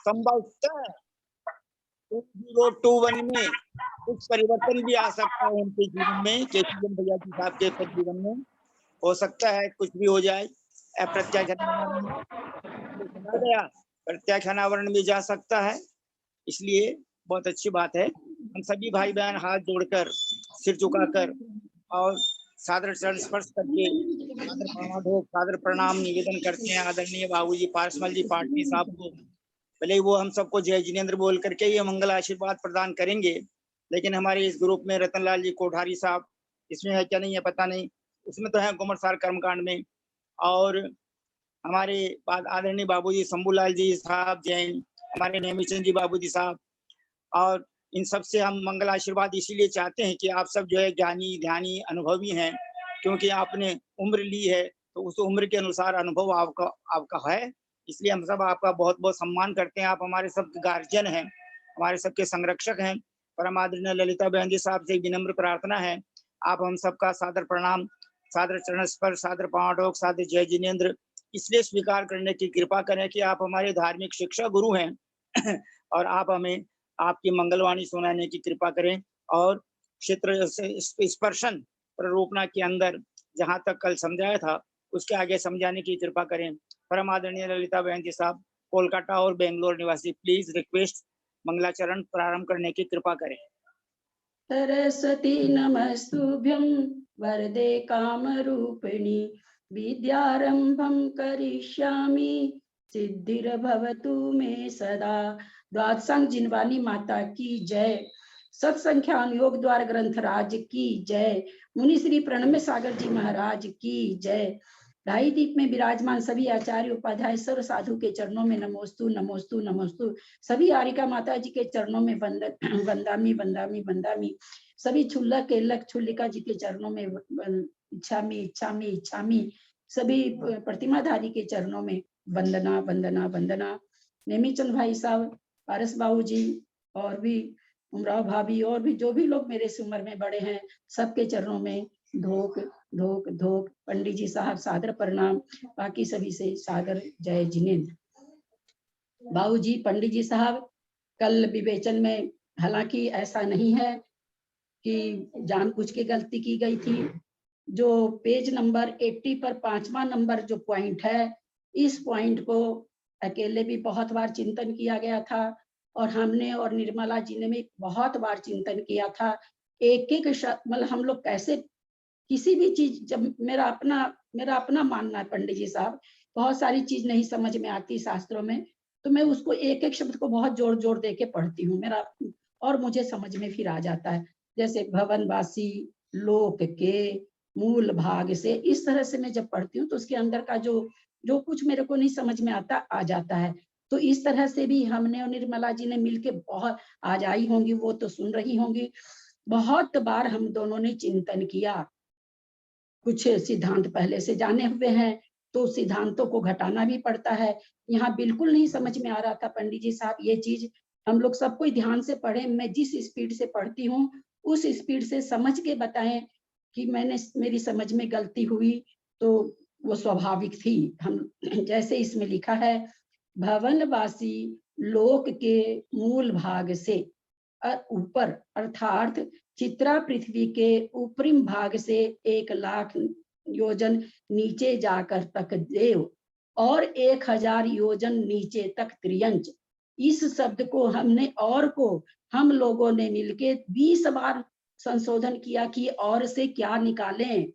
संभवतः 2021 में कुछ परिवर्तन भी आ सकता है उनके जीवन में, केशव भैया जी साहब के जीवन में हो सकता है कुछ भी हो जाए। अप्रत्यक्ष सुना गया, प्रत्यक्ष अनावरण भी जा सकता है, इसलिए बहुत अच्छी बात है। हम सभी भाई बहन हाथ जोड़कर, सिर झुकाकर और सादर चरण स्पर्श करके सादर प्रणाम निवेदन करते हैं आदरणीय बाबूजी पारसमल जी पाटनी साहब को। भले वो हम सबको जय जिनेन्द्र बोल करके ये मंगल आशीर्वाद प्रदान करेंगे, लेकिन हमारे इस ग्रुप में रतनलाल जी कोठारी साहब, इसमें है क्या नहीं है पता नहीं, उसमें तो है गुमरसार कर्मकांड में, और हमारे बाद आदरणीय बाबूजी शंभूलाल जी साहब जैन, हमारे नेमीचंद जी बाबूजी साहब, और इन सब से हम मंगल आशीर्वाद इसीलिए चाहते हैं कि आप सब जो है ज्ञानी ध्यानी अनुभवी हैं, क्योंकि आपने उम्र ली है तो उस उम्र के अनुसार अनुभव आपका है, इसलिए हम सब आपका बहुत बहुत सम्मान करते हैं। आप हमारे सबके गार्जियन हैं, हमारे सबके संरक्षक हैं। परम आदरणीय ललिता बहन जी साहब से विनम्र प्रार्थना है, आप हम सबका सादर प्रणाम, सादर चरण स्पर्श, सादर पांवडोक, सादर जय जिनेन्द्र इसलिए स्वीकार करने की कृपा करें कि आप हमारे धार्मिक शिक्षा गुरु हैं और आप हमें आपकी मंगलवाणी सुनाने की कृपा करें, और क्षेत्र स्पर्शन प्ररूपणा के अंदर जहां तक कल समझाया था उसके आगे समझाने की कृपा करें। परम आदरणीय ललिता बहन जी साहब कोलकाता और बेंगलोर निवासी, प्लीज रिक्वेस्ट मंगलाचरण प्रारंभ करने की कृपा करें। सरस्वती नमस्तुभ्यं वरदे कामरूपिणी विद्यारंभं करिष्यामि सिद्धिर्भवतु मे सदा। द्वादशांग जिनवानी माता की जय। सत्संख्या अनुयोग द्वार ग्रंथराज की जय। मुनि श्री प्रणम्य सागर जी महाराज की जय। ढाई दीप में विराजमान सभी आचार्य उपाध्याय सर्व साधु के चरणों में नमोस्तु नमोस्तु नमोस्तु। सभी आरिका माता जी के चरणों में वंदामी वंदामी वंदामी। सभी छुल्लक केलक छुल्लिका जी के चरणों में इच्छामी इच्छामी इच्छामी। सभी प्रतिमाधारी के चरणों में वंदना वंदना वंदना। नेमीचंद भाई साहब, पारस बाबू जी, और भी उमराव भाभी, और भी जो भी लोग मेरे से उम्र में बड़े हैं, सबके चरणों में धोक धोक धोक। पंडित जी साहब सादर प्रणाम, बाकी सभी से सादर जय जिनेन्द्र। बाबू जी, पंडित जी साहब, कल विवेचन में हालांकि ऐसा नहीं है कि जानबूझ के गलती की गई थी, जो पेज नंबर 80 पर 5वां नंबर जो पॉइंट है, इस पॉइंट को अकेले भी बहुत बार चिंतन किया गया था, और हमने और निर्मला जी ने भी बहुत बार चिंतन किया था। एक एक मतलब हम लोग कैसे किसी भी चीज, जब मेरा अपना मानना है पंडित जी साहब, बहुत सारी चीज नहीं समझ में आती शास्त्रों में, तो मैं उसको एक एक शब्द को बहुत जोर जोर दे के पढ़ती हूँ, मेरा और मुझे समझ में फिर आ जाता है। जैसे भवनवासी लोक के मूल भाग से, इस तरह से मैं जब पढ़ती हूँ तो उसके अंदर का जो कुछ मेरे को नहीं समझ में आता आ जाता है। तो इस तरह से भी हमने और निर्मला जी ने मिलके बहुत, आज आई होंगी वो तो सुन रही होंगी, बहुत बार हम दोनों ने चिंतन किया। कुछ सिद्धांत पहले से जाने हुए हैं तो सिद्धांतों को घटाना भी पड़ता है। यहाँ बिल्कुल नहीं समझ में आ रहा था पंडित जी साहब, ये चीज हम लोग सब कोई ध्यान से पढ़े, मैं जिस स्पीड से पढ़ती हूँ उस स्पीड से समझ के बताएं कि मेरी समझ में गलती हुई तो वो स्वाभाविक थी। हम जैसे इसमें लिखा है, भवनवासी लोक के मूल भाग से ऊपर, अर्थात चित्रा पृथ्वी के ऊपरी भाग से 1 लाख योजन नीचे जाकर तक देव, और 1000 योजन नीचे तक त्रियंच। इस शब्द को हमने और को हम लोगों ने मिलके 20 बार संशोधन किया कि और से क्या निकालें,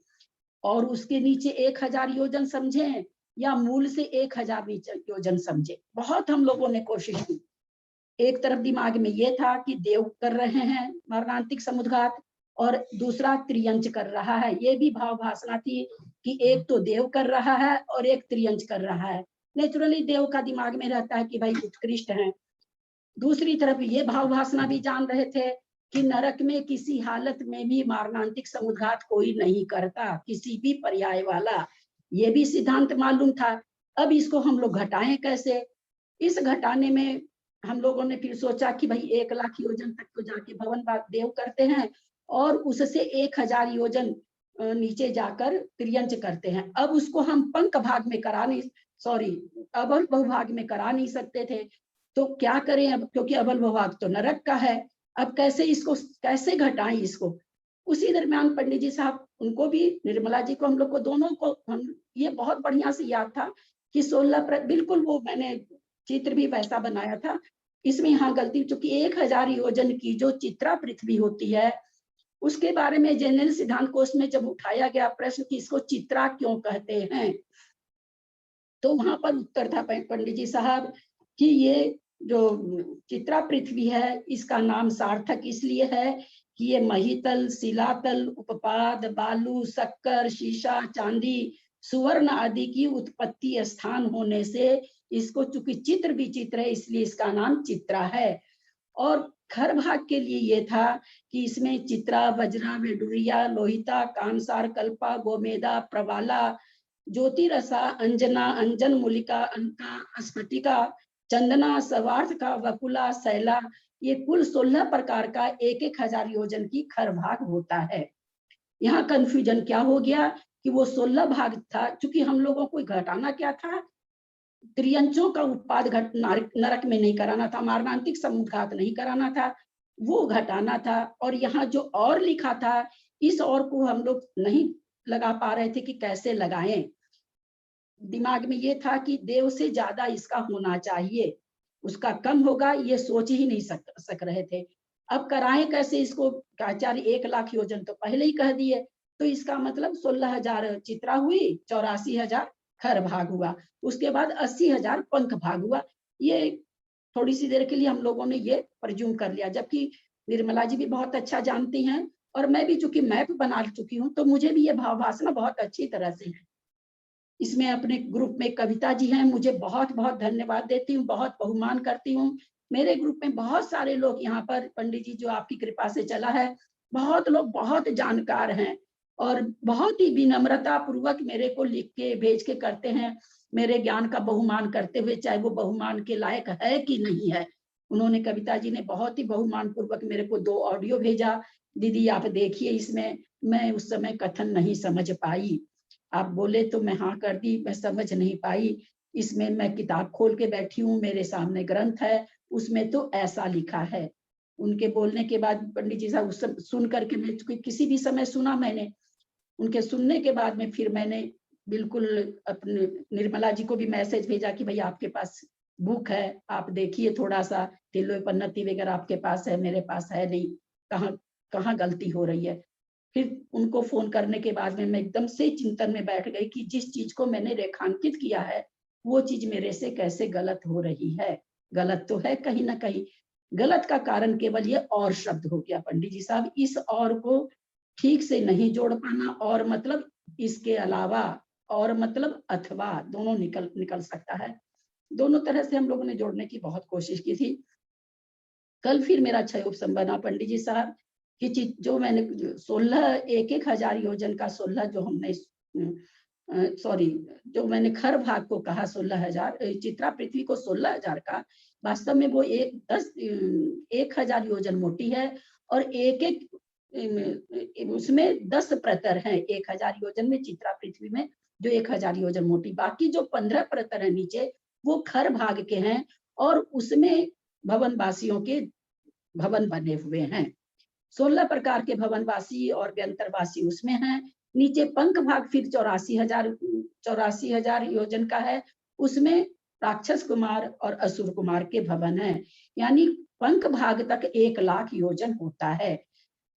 और उसके नीचे 1000 योजन समझें या मूल से 1000 योजन समझें। बहुत हम लोगों ने कोशिश की। एक तरफ दिमाग में ये था कि देव कर रहे हैं मरणांतिक समुद्घात, और दूसरा त्रियंच कर रहा है। ये भी भाव भाषणा थी कि एक तो देव कर रहा है और एक त्रियंच कर रहा है। नेचुरली देव का दिमाग में रहता है कि भाई उत्कृष्ट है। दूसरी तरफ ये भाव भाषणा भी जान रहे थे कि नरक में किसी हालत में भी मारणांतिक समुद्घात कोई नहीं करता, किसी भी पर्याय वाला। ये भी सिद्धांत मालूम था। अब इसको हम लोग घटाएं कैसे? इस घटाने में हम लोगों ने फिर सोचा कि भाई 1 लाख योजन तक तो जाके भवन देव करते हैं, और उससे 1000 योजन नीचे जाकर त्रियंच करते हैं। अब उसको हम पंक भाग में करा नहीं, सॉरी, अवर बहुभाग में करा नहीं सकते थे, तो क्या करें अब, क्योंकि अबल भवाग तो नरक का है, अब कैसे इसको कैसे घटाएं इसको। उसी दरमियान पंडित जी साहब, उनको भी, निर्मला जी को, हम लोग को दोनों को, हम ये बहुत बढ़िया से याद था कि 16 बिल्कुल वो मैंने चित्र भी वैसा बनाया था। इसमें यहाँ गलती, चूंकि 1000 योजन की जो चित्रा पृथ्वी होती है, उसके बारे में जनरल सिद्धांत कोश में जब उठाया गया प्रश्न कि इसको चित्रा क्यों कहते हैं, तो वहां पर उत्तर था पंडित जी साहब कि ये जो चित्रा पृथ्वी है, इसका नाम सार्थक इसलिए है कि ये महितल, शिलातल, उपपाद, बालू, शक्कर, शीशा, चांदी, सुवर्ण आदि की उत्पत्ति स्थान होने से इसको, चूंकि चित्र विचित्र है इसलिए इसका नाम चित्रा है। और खर भाग के लिए ये था कि इसमें चित्रा, वज्रा, वेडुरिया, लोहिता, कामसार, कल्पा, गोमेदा, प्रवाला, ज्योतिरसा, अंजना, अंजन मूलिका, अंका, स्फटिका, चंदना, सवार्थ का, वकुला, शैला, ये कुल 16 प्रकार का 1000 योजन की खर भाग होता है। यहाँ कंफ्यूजन क्या हो गया कि वो 16 भाग था, क्योंकि हम लोगों को घटाना क्या था, त्रियंचों का उत्पाद नरक में नहीं कराना था, मारणांतिक समुद्घात नहीं कराना था, वो घटाना था। और यहाँ जो और लिखा था, इस और को हम लोग नहीं लगा पा रहे थे कि कैसे लगाएं। दिमाग में ये था कि देव से ज्यादा इसका होना चाहिए, उसका कम होगा ये सोच ही नहीं सक रहे थे। अब कराएं कैसे इसको, आचार्य 1 लाख योजन तो पहले ही कह दिए, तो इसका मतलब 16,000 चित्रा हुई, 84,000 खर भाग हुआ, उसके बाद 80,000 पंख भाग हुआ। ये थोड़ी सी देर के लिए हम लोगों ने ये प्रज्यूम कर लिया, जबकि निर्मला जी भी बहुत अच्छा जानती हैं और मैं भी चूंकि मैप बना चुकी हूँ, तो मुझे भी ये भावभाषा बहुत अच्छी तरह से है। इसमें अपने ग्रुप में कविता जी हैं, मुझे बहुत बहुत धन्यवाद देती हूँ, बहुत बहुमान करती हूँ। मेरे ग्रुप में बहुत सारे लोग यहाँ पर, पंडित जी जो आपकी कृपा से चला है, बहुत लोग बहुत जानकार हैं और बहुत ही विनम्रता पूर्वक मेरे को लिख के भेज के करते हैं, मेरे ज्ञान का बहुमान करते हुए, चाहे वो बहुमान के लायक है कि नहीं है। उन्होंने, कविता जी ने बहुत ही बहुमान पूर्वक मेरे को 2 ऑडियो भेजा, दीदी आप देखिए इसमें, मैं उस समय कथन नहीं समझ पाई, आप बोले तो मैं हाँ कर दी, मैं समझ नहीं पाई। इसमें मैं किताब खोल के बैठी हूँ, मेरे सामने ग्रंथ है, उसमें तो ऐसा लिखा है। उनके बोलने के बाद पंडित जी साहब उस सुन करके, मैं किसी भी समय सुना मैंने, उनके सुनने के बाद में फिर मैंने बिल्कुल अपने निर्मला जी को भी मैसेज भेजा कि भाई आपके पास बुक है, आप देखिए थोड़ा सा, तिलोय पन्नति वगैरह आपके पास है, मेरे पास है नहीं, कहाँ कहाँ गलती हो रही है। फिर उनको फोन करने के बाद में मैं एकदम से चिंतन में बैठ गई कि जिस चीज को मैंने रेखांकित किया है वो चीज मेरे से कैसे गलत हो रही है, गलत तो है कहीं ना कहीं। गलत का कारण केवल ये और शब्द हो गया पंडित जी साहब, इस और को ठीक से नहीं जोड़ पाना, और मतलब इसके अलावा, और मतलब अथवा, दोनों निकल सकता है। दोनों तरह से हम लोगों ने जोड़ने की बहुत कोशिश की थी। कल फिर मेरा क्षय उपसम बना पंडित जी साहब कि जो मैंने 16 एक हजार योजन का 16 जो हमने सॉरी, जो मैंने खर भाग को कहा 16,000, चित्रा पृथ्वी को 16,000 का, वास्तव में वो 1000 योजन मोटी है और एक एक उसमें 10 प्रतर हैं 1000 योजन में, चित्रा पृथ्वी में जो 1000 योजन मोटी, बाकी जो 15 प्रतर है नीचे वो खर भाग के हैं और उसमें भवनवासियों के भवन बने हुए हैं। 16 प्रकार के भवनवासी और व्यंतरवासी उसमें हैं। नीचे पंख भाग फिर 84,000 योजन का है, उसमें राक्षस कुमार और असुर कुमार के भवन हैं, यानी पंख भाग तक 1 लाख योजन होता है।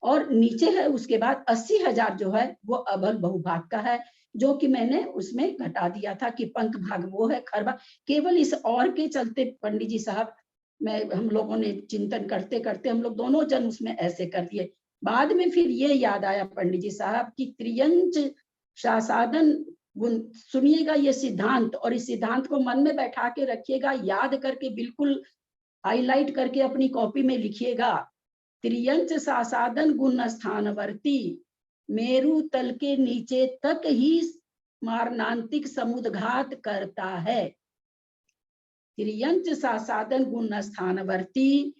और नीचे है उसके बाद 80,000 जो है वो अभल बहुभाग का है, जो कि मैंने उसमें घटा दिया था कि पंख भाग वो है, खर भाग केवल इस और के चलते पंडित जी साहब, हम लोगों ने चिंतन करते करते हम लोग दोनों जन उसमें ऐसे कर दिए। बाद में फिर ये याद आया पंडित जी साहब की त्रियंच शासादन गुण, सुनिएगा ये सिद्धांत, और इस सिद्धांत को मन में बैठा के रखिएगा, याद करके बिल्कुल हाईलाइट करके अपनी कॉपी में लिखिएगा। त्रियंच शासादन गुण स्थानवर्ती, मेरु तल के नीचे तक ही मारणांतिक समुद्घात करता है। त्रियंच शासादन गुण स्थानवर्ती,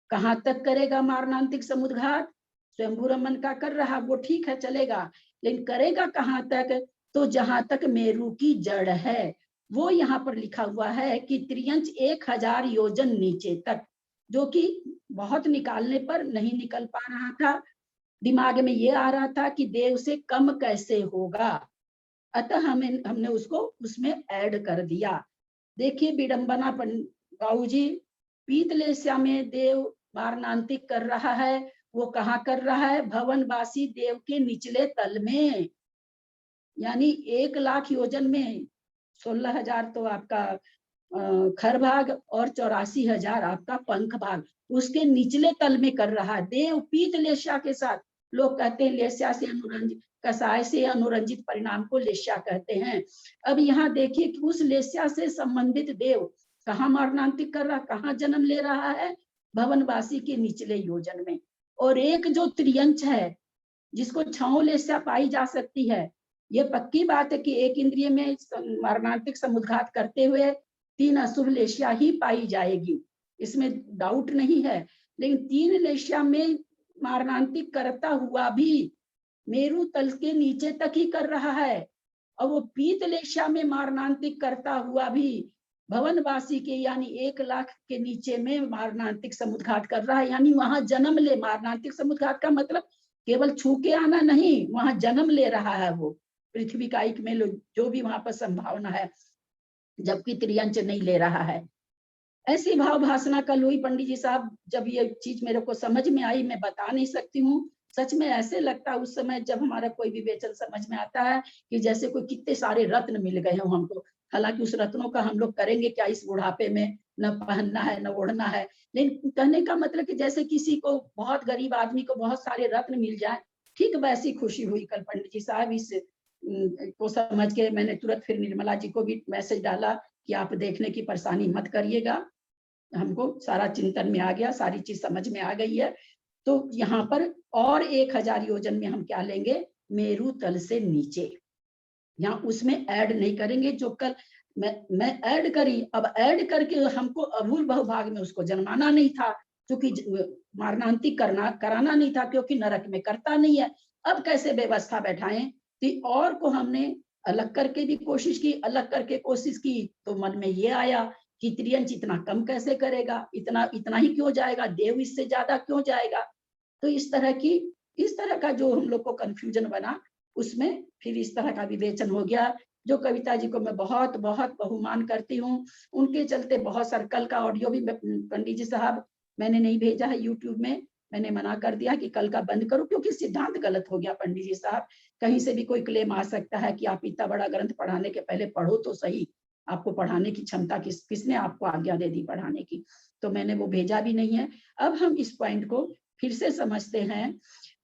कहाँ तक करेगा मारणांतिक समुद्घात, स्वयंभू रमन का कर रहा वो ठीक है चलेगा, लेकिन करेगा कहाँ तक, तो जहां तक मेरु की जड़ है, वो यहाँ पर लिखा हुआ है कि त्रियंच 1000 योजन नीचे तक, जो कि बहुत निकालने पर नहीं निकल पा रहा था। दिमाग में ये आ रहा था कि देव से कम कैसे होगा, अतः हमने उसको उसमें ऐड कर दिया। देखिए विडंबना बाबू जी, पीतलेस्या में देव मारणांतिक कर रहा है। वो कहाँ कर रहा है? भवनवासी देव के निचले तल में, यानी 1,00,000 योजन में 16,000 तो आपका खर भाग और 84,000 आपका पंख भाग, उसके निचले तल में कर रहा है देव पीत लेस्या के साथ। लोग कहते हैं लेस्या से अनुरंजित, कसाय से अनुरंजित परिणाम को लेस्या कहते हैं। अब यहाँ देखिए कि उस लेस्या से संबंधित देव कहाँ मारणांतिक कर रहा, कहाँ जन्म ले रहा है? भवनवासी के निचले योजन में। और एक जो त्रियंच है जिसको छाओ लेस्या पाई जा सकती है, ये पक्की बात है कि एक इंद्रिय में मारणांतिक समुद्घात करते हुए 3 अशुभ लेस्या ही पाई जाएगी, इसमें डाउट नहीं है। लेकिन 3 लेस्या में मारणांतिक करता हुआ भी मेरु तल के नीचे तक ही कर रहा है, और वो पीत लेस्या में मारणांतिक करता हुआ भी भवनवासी के यानी 1,00,000 के नीचे में मारणांतिक समुद्घात कर रहा है, यानी वहां जन्म ले। मारणांतिक समुद्घात का मतलब केवल छू के आना नहीं, वहां जन्म ले रहा है वो पृथ्वी कायिक में जो भी वहां पर संभावना है, जबकि त्रियंच नहीं ले रहा है। ऐसी भाव भाषणा का लोई पंडित जी साहब, जब ये चीज मेरे को समझ में आई, मैं बता नहीं सकती हूँ। सच में ऐसे लगता है उस समय जब हमारा कोई विवेचन समझ में आता है कि जैसे कोई कितने सारे रत्न मिल गए हों हमको। हालांकि उस रत्नों का हम लोग करेंगे क्या इस बुढ़ापे में, न पहनना है न ओढ़ना है। लेकिन कहने का मतलब कि जैसे किसी को, बहुत गरीब आदमी को बहुत सारे रत्न मिल जाए, ठीक वैसी खुशी हुई कल पंडित जी साहब। इस को समझ के मैंने तुरंत फिर निर्मला जी को भी मैसेज डाला कि आप देखने की परेशानी मत करिएगा, हमको सारा चिंतन में आ गया, सारी चीज समझ में आ गई है। तो यहाँ पर और 1,000 योजन में हम क्या लेंगे? मेरु तल से नीचे। यहाँ उसमें ऐड नहीं करेंगे। जो कल मैं ऐड करी, अब ऐड करके हमको अभूल बहुभाग में उसको जन्माना नहीं था, क्योंकि मारणांतिक कराना नहीं था, क्योंकि नरक में करता नहीं है। अब कैसे व्यवस्था बैठाएं? तो और को हमने अलग करके भी कोशिश की, अलग करके कोशिश की तो मन में ये आया कि त्रियंच इतना कम कैसे करेगा, इतना इतना ही क्यों जाएगा, देव इससे ज्यादा क्यों जाएगा? तो इस तरह का जो हम लोग को कंफ्यूजन बना, उसमें फिर इस तरह का विवेचन हो गया। जो कविता जी को मैं बहुत बहुत बहुमान करती हूँ, उनके चलते बहुत सारे, कल का ऑडियो भी पंडित जी साहब मैंने नहीं भेजा है यूट्यूब में, मैंने मना कर दिया कि कल का बंद करो, क्योंकि सिद्धांत गलत हो गया पंडित जी साहब। कहीं से भी कोई क्लेम आ सकता है कि आप इतना बड़ा ग्रंथ पढ़ाने के पहले पढ़ो तो सही, आपको पढ़ाने की क्षमता किसने आपको आज्ञा दे दी पढ़ाने की? तो मैंने वो भेजा भी नहीं है। अब हम इस पॉइंट को फिर से समझते हैं।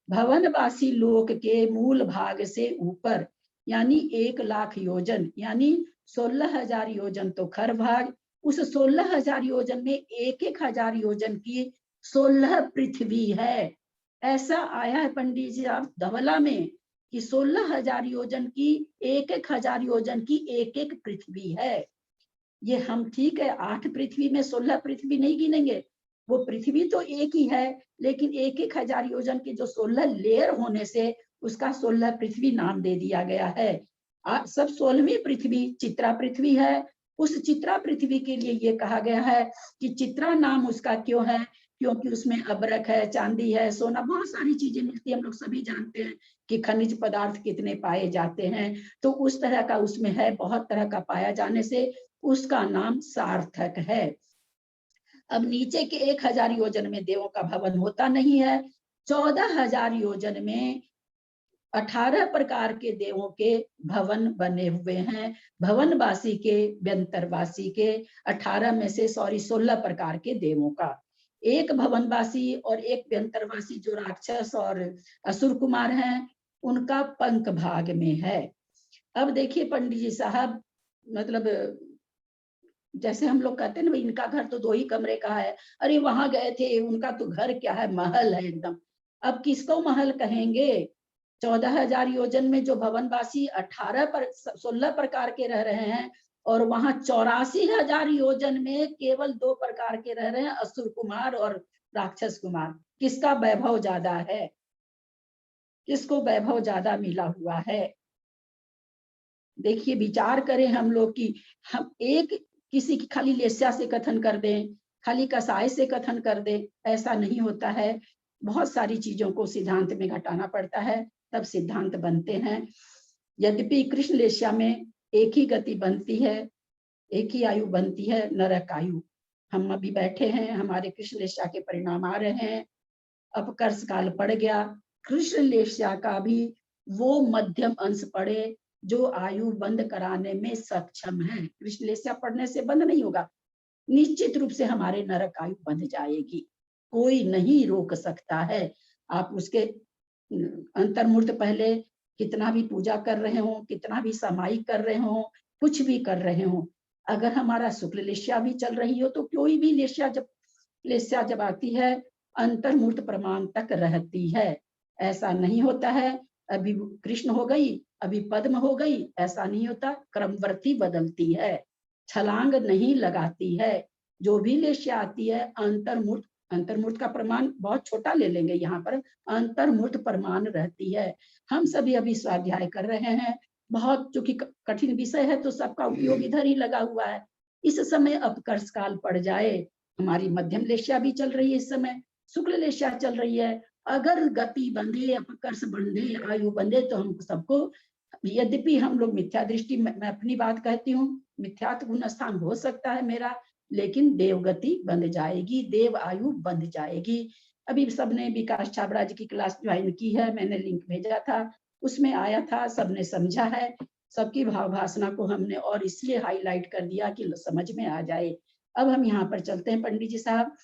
भवनवासी लोक के मूल भाग से ऊपर, यानी 1,00,000 योजन, यानी 16,000 योजन तो खर भाग, उस 16,000 योजन में 1,000 योजन की 16 पृथ्वी है। ऐसा आया है पंडित जी आप धवला में कि 16,000 योजन की 1,000 योजन की एक पृथ्वी है। ये हम ठीक है 8 पृथ्वी में 16 पृथ्वी नहीं गिनेंगे, वो पृथ्वी तो एक ही है, लेकिन 1,000 योजन के जो 16 लेयर होने से उसका 16 पृथ्वी नाम दे दिया गया है। सब 16वीं पृथ्वी चित्रा पृथ्वी है। उस चित्रा पृथ्वी के लिए ये कहा गया है कि चित्रा नाम उसका क्यों है? क्योंकि उसमें अबरक है, चांदी है, सोना, बहुत सारी चीजें मिलती है। हम लोग सभी जानते हैं कि खनिज पदार्थ कितने पाए जाते हैं, तो उस तरह का उसमें है, बहुत तरह का पाया जाने से उसका नाम सार्थक है। अब नीचे के 1,000 योजन में देवों का भवन होता नहीं है। 14,000 योजन में 18 प्रकार के देवों के भवन बने हुए हैं। भवनवासी के, व्यंतरवासी के 18 में से 16 प्रकार के देवों का। एक भवनवासी और एक व्यंतरवासी जो राक्षस और असुर कुमार हैं, उनका पंख भाग में है। अब देखिए पंडित जी साहब, मतलब जैसे हम लोग कहते हैं ना, इनका घर तो 2 ही कमरे का है, अरे वहां गए थे, उनका तो घर क्या है, महल है एकदम। अब किसको महल कहेंगे? 14,000 योजन में जो भवनवासी 16 प्रकार के रह रहे हैं, और वहां 84,000 योजन में केवल 2 प्रकार के रह रहे हैं, असुर कुमार और राक्षस कुमार। किसका वैभव ज्यादा है? किसको वैभव ज्यादा मिला हुआ है? देखिए विचार करें हम लोग कि हम एक किसी की खाली लेस्या से कथन कर दें, खाली कसाय से कथन कर दें, ऐसा नहीं होता है। बहुत सारी चीजों को सिद्धांत में घटाना पड़ता है, तब सिद्धांत बनते हैं। यद्यपि कृष्ण लेस्या में एक ही गति बनती है, एक ही आयु बनती है, नरक आयु। हम अभी बैठे हैं, हमारे कृष्ण लेस्या के परिणाम आ रहे हैं, अपकर्ष काल पड़ गया, कृष्ण लेस्या का भी वो मध्यम अंश पड़े जो आयु बंद कराने में सक्षम है। कृष्ण लेस्या पढ़ने से बंद नहीं होगा, निश्चित रूप से हमारे नरक आयु बंध जाएगी, कोई नहीं रोक सकता है। आप उसके अंतर्मूर्त पहले कितना भी पूजा कर रहे हो, कितना भी सामायिक कर रहे हो, कुछ भी कर रहे हो, अगर हमारा शुक्ल लेस्या भी चल रही हो तो कोई भी लेस्या जब आती है अंतर्मूर्त प्रमाण तक रहती है। ऐसा नहीं होता है अभी कृष्ण हो गई अभी पद्म हो गई, ऐसा नहीं होता, क्रमवर्ती बदलती है, छलांग नहीं लगाती है। जो भी लेस्या आती है अंतर्मूर्त का प्रमाण बहुत छोटा ले लेंगे, यहाँ पर अंतर्मूर्त प्रमाण रहती है। हम सभी अभी स्वाध्याय कर रहे हैं, बहुत चूंकि कठिन विषय है तो सबका उपयोग इधर ही लगा हुआ है। इस समय अपकर्ष काल पड़ जाए, हमारी मध्यम लेस्या भी चल रही है, इस समय शुक्ल लेस्या चल रही है, अगर गति बंधे, अपकर्ष बंधे, आयु बंधे तो हम सबको, यद्यपि हम लोग मिथ्या दृष्टि, मैं अपनी बात कहती हूँ, मिथ्यात्व गुण स्थान हो सकता है मेरा, लेकिन देवगति बंध जाएगी, देव आयु बंध जाएगी। अभी सबने विकास छाबड़ा जी की क्लास ज्वाइन की है, मैंने लिंक भेजा था, उसमें आया था, सबने समझा है, सबकी भाव भाषणा को हमने और इसलिए हाईलाइट कर दिया कि समझ में आ जाए। अब हम यहाँ पर चलते हैं पंडित जी साहब।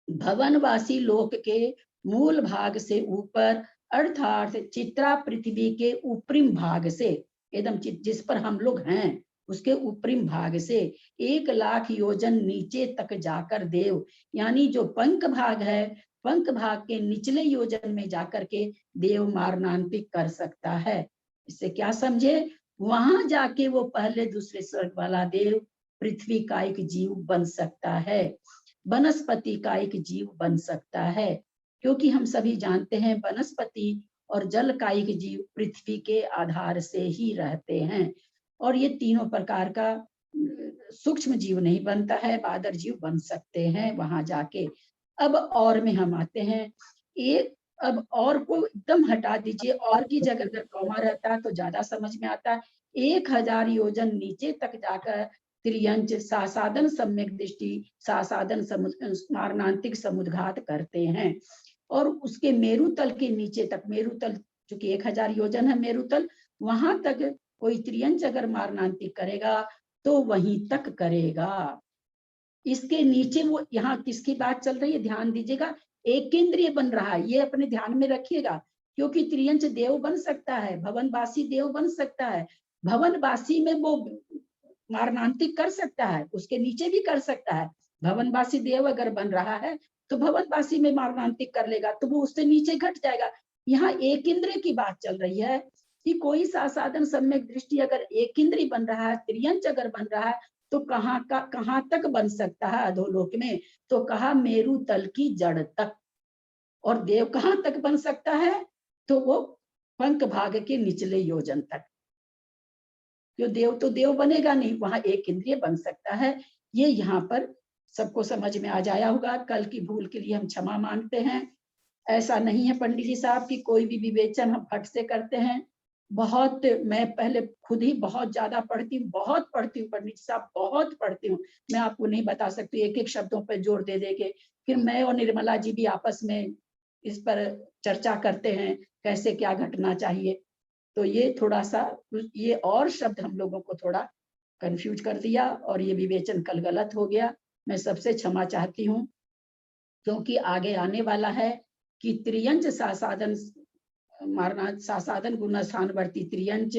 भवनवासी लोक के मूल भाग से ऊपर अर्थात चित्रा पृथ्वी के ऊपरी भाग से, एकदम जिस पर हम लोग हैं उसके ऊपरी भाग से 1,00,000 योजन नीचे तक जाकर देव, यानी जो पंख भाग है, पंख भाग के निचले योजन में जाकर के देव मारणांतिक कर सकता है। इससे क्या समझे, वहां जाके वो पहले दूसरे स्वर्ग वाला देव पृथ्वी का एक जीव बन सकता है, वनस्पति का एक जीव बन सकता है, क्योंकि हम सभी जानते हैं वनस्पति और जल का एक जीव पृथ्वी के आधार से ही रहते हैं, और ये तीनों प्रकार का सूक्ष्म जीव नहीं बनता है, बादर जीव बन सकते हैं वहां जाके। अब और में हम आते हैं, एक अब और को एकदम हटा दीजिए, और की जगह अगर कौमा रहता है तो ज्यादा समझ में आता है। 1,000 योजन नीचे तक जाकर त्रियंच सासादन सम्यक दृष्टि सासादन मारणांतिक समुद्घात करते हैं, और उसके मेरुतल के नीचे तक, मेरुतल चूंकि 1,000 योजन है मेरुतल, वहां तक कोई त्रियंच अगर मारणांतिक करेगा तो वहीं तक करेगा। इसके नीचे वो, यहाँ किसकी बात चल रही है ध्यान दीजिएगा, एक केंद्रीय बन रहा है, ये अपने ध्यान में रखिएगा, क्योंकि त्रियंच देव बन सकता है, भवनवासी देव बन सकता है, भवनवासी में वो मारणांतिक कर सकता है, उसके नीचे भी कर सकता है। भवनवासी देव अगर बन रहा है तो भवनवासी में मारणांतिक कर लेगा तो वो उससे नीचे घट जाएगा। यहाँ एक इंद्रिय की बात चल रही है कि कोई सासाधन सम्यक दृष्टि अगर एक इंद्रिय बन रहा है, त्रियंच अगर बन रहा है, तो कहाँ तक बन सकता है अधोलोक में, तो कहा मेरु तल की जड़ तक। और देव कहाँ तक बन सकता है, तो वो पंख भाग के निचले योजन तक। जो देव तो देव बनेगा नहीं, वहां एक इंद्रिय बन सकता है। ये यहाँ पर सबको समझ में आ जाया होगा, कल की भूल के लिए हम क्षमा मांगते हैं। ऐसा नहीं है पंडित जी साहब की कोई भी विवेचन हम फट से करते हैं। बहुत, मैं पहले खुद ही बहुत ज्यादा पढ़ती हूँ, बहुत पढ़ती हूँ पंडित साहब, बहुत पढ़ती हूँ, मैं आपको नहीं बता सकती, एक एक शब्दों पर जोर दे दे के। फिर मैं और निर्मला जी भी आपस में इस पर चर्चा करते हैं कैसे क्या घटना चाहिए। तो ये थोड़ा सा, ये और शब्द हम लोगों को थोड़ा कंफ्यूज कर दिया, और ये विवेचन कल गलत हो गया, मैं सबसे क्षमा चाहती हूँ। क्योंकि आगे आने वाला है कि त्रियंच सासाधन मारना, सासाधन गुण स्थानवर्ती त्रियंच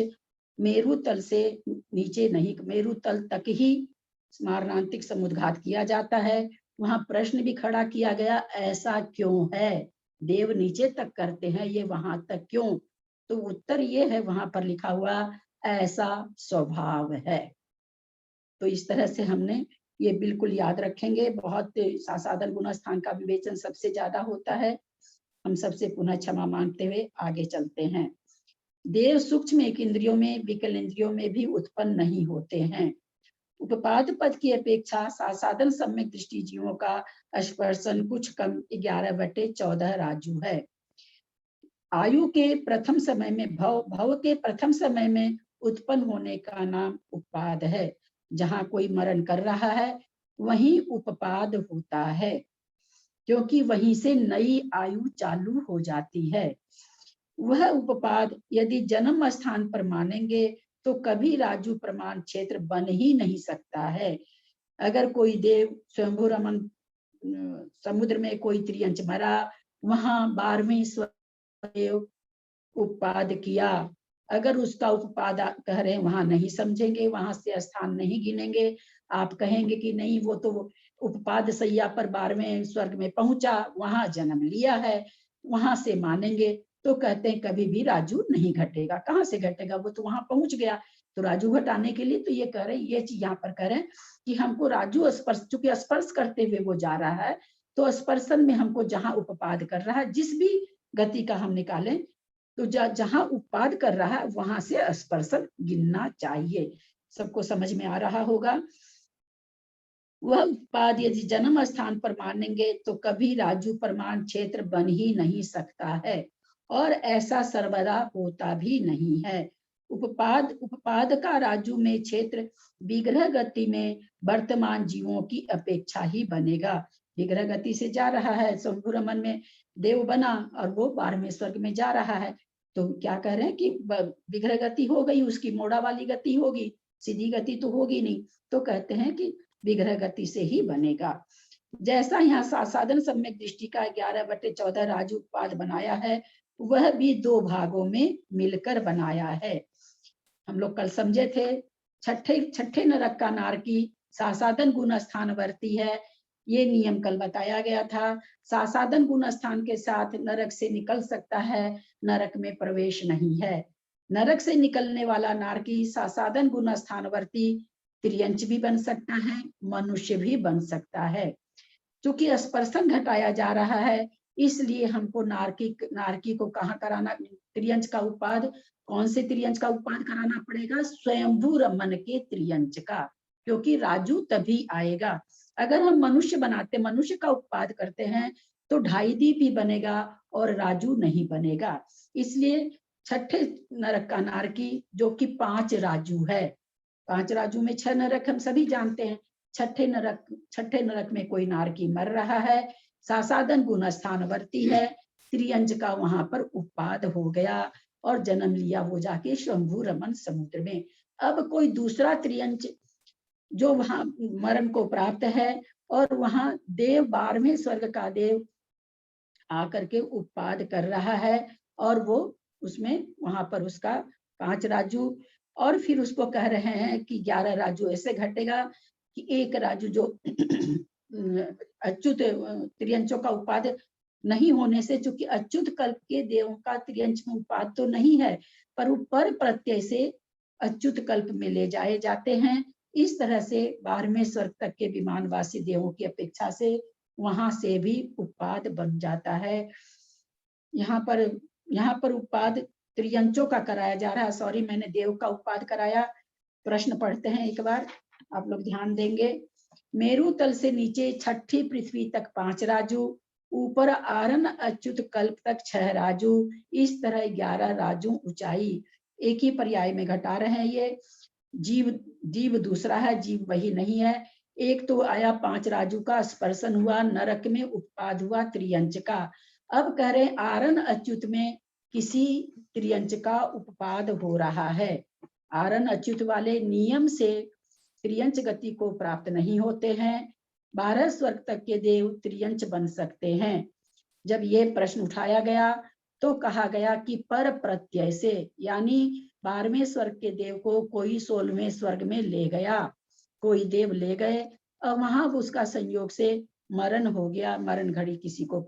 मेरु तल से नीचे नहीं, मेरु तल तक ही मारणांतिक समुद्घात किया जाता है। वहां प्रश्न भी खड़ा किया गया, ऐसा क्यों है, देव नीचे तक करते हैं, ये वहां तक क्यों? तो उत्तर ये है, वहां पर लिखा हुआ ऐसा स्वभाव है। तो इस तरह से हमने ये बिल्कुल याद रखेंगे। बहुत सासाधन गुण स्थान का विवेचन सबसे ज्यादा होता है। हम सबसे पुनः क्षमा मांगते हुए आगे चलते हैं। देव सूक्ष्म एक इंद्रियों में, विकल इंद्रियों में भी उत्पन्न नहीं होते हैं। उपपाद पद की अपेक्षा साधन सम्यक दृष्टि जीवों का स्पर्शन कुछ कम 11/14 राजू है। आयु के प्रथम समय में भव के प्रथम समय में उत्पन्न होने का नाम उपपाद है। जहां कोई मरण कर रहा है वहीं उपपाद होता है, क्योंकि वहीं से नई आयु चालू हो जाती है। वह उपपाद यदि जन्म स्थान पर मानेंगे तो कभी राजू प्रमाण क्षेत्र बन ही नहीं सकता है। अगर कोई देव स्वयंभू रमन समुद्र में कोई त्रियंच मरा, वहां 12वें स्वदेव उपपाद किया, अगर उसका उपपाद कह रहे हैं वहां नहीं समझेंगे, वहां से स्थान नहीं गिनेंगे, आप कहेंगे कि नहीं वो तो उपपाद सैया पर 12वें स्वर्ग में पहुंचा, वहां जन्म लिया है, वहां से मानेंगे, तो कहते हैं कभी भी राजू नहीं घटेगा। कहाँ से घटेगा, वो तो वहां पहुंच गया। तो राजू घटाने के लिए तो ये कह रहे हैं, ये चीज यहाँ पर कह रहे हैं कि हमको राजू स्पर्श, चूंकि स्पर्श करते हुए वो जा रहा है, तो स्पर्शन में हमको जहां उपपाद कर रहा है, जिस भी गति का हम निकालें, तो जहां उपपाद कर रहा है वहां से स्पर्शन गिनना चाहिए। सबको समझ में आ रहा होगा। वह उत्पाद यदि जन्म स्थान पर मानेंगे तो कभी राजू प्रमाण क्षेत्र बन ही नहीं सकता है, और ऐसा सर्वदा होता भी नहीं है। उपपाद का राजू में क्षेत्र विग्रह गति में वर्तमान जीवों की अपेक्षा ही बनेगा। विग्रह गति से जा रहा है, शंभु रमन में देव बना और वो 12वें स्वर्ग में जा रहा है, तो क्या कह रहे हैं कि विग्रह गति हो गई, उसकी मोड़ा वाली गति होगी, सीधी गति तो होगी नहीं, तो कहते हैं कि विग्रह गति से ही बनेगा। जैसा यहाँ साधन सम्यक दृष्टि का 11/14 राजू उत्पाद बनाया है, वह भी 2 भागों में मिलकर बनाया है। हम लोग कल समझे थे, छठे नरक का नारकी सासाधन गुण स्थान वर्ती है, ये नियम कल बताया गया था। सासाधन गुण स्थान के साथ नरक से निकल सकता है, नरक में प्रवेश नहीं है। नरक से निकलने वाला नारकी सासाधन गुण स्थानवर्ती त्रियंच भी बन सकता है, मनुष्य भी बन सकता है। क्योंकि स्पर्शन घटाया जा रहा है, इसलिए हमको नारकी को कहाँ कराना, त्रियंच का उत्पाद, कौन से त्रियंच का उत्पाद कराना पड़ेगा, स्वयंभू रमन के त्रियंच का, क्योंकि राजू तभी आएगा। अगर हम मनुष्य बनाते, मनुष्य का उत्पाद करते हैं, तो 2.5 दीप ही बनेगा और राजू नहीं बनेगा। इसलिए छठे नरक का नारकी जो कि 5 राजू है, 5 राजू में 6 नरक हम सभी जानते हैं। छठे नरक में कोई नारकी मर रहा है, सासाधन गुण स्थानवर्ती है, त्रियंच का वहां पर उत्पाद हो गया और जन्म लिया वो जाके शंभु रमन समुद्र में। अब कोई दूसरा त्रियंच जो वहां मरण को प्राप्त है, और वहां देव 12वें स्वर्ग का देव आकर के उत्पाद कर रहा है, और वो उसमें वहां पर उसका 5 राजू, और फिर उसको कह रहे हैं कि 11 राजू ऐसे घटेगा कि 1 राजू जो अच्युत त्रियंचों का उत्पाद नहीं होने से, चूंकि अच्युत कल्प के देवों का त्रियंच में उत्पाद तो नहीं है, पर ऊपर प्रत्यय से अच्युत कल्प में ले जाए जाते हैं। इस तरह से 12वें स्वर्ग तक के विमानवासी देवों की अपेक्षा से वहां से भी उत्पाद बन जाता है। यहाँ पर उत्पाद त्रियंचों का कराया जा रहा है। सॉरी, मैंने देव का उत्पाद कराया। प्रश्न पढ़ते हैं एक बार, आप लोग ध्यान देंगे। मेरु तल से नीचे छठी पृथ्वी तक 5 राजू, ऊपर आरन अच्युत कल्प तक 6 राजू, इस तरह 11 राजू ऊंचाई। एक ही पर्याय में घटा रहे हैं ये। जीव दूसरा है, जीव वही नहीं है। एक तो आया 5 राजू का, स्पर्शन हुआ, नरक में उत्पाद हुआ त्रियंच का। अब कह रहे आरन अच्युत में किसी त्रियंच का उपपाद हो रहा है। आरन अच्युत वाले नियम से त्रियंच गति को प्राप्त नहीं होते हैं। 12 स्वर्ग तक के देव त्रियंच बन सकते हैं। जब ये प्रश्न उठाया गया तो कहा गया कि पर प्रत्यय से, यानी 12वें स्वर्ग के देव को कोई 16वें स्वर्ग में ले गया, कोई देव ले गए और वहां उसका संयोग से मरण हो गया। मरण घड़ी किसी को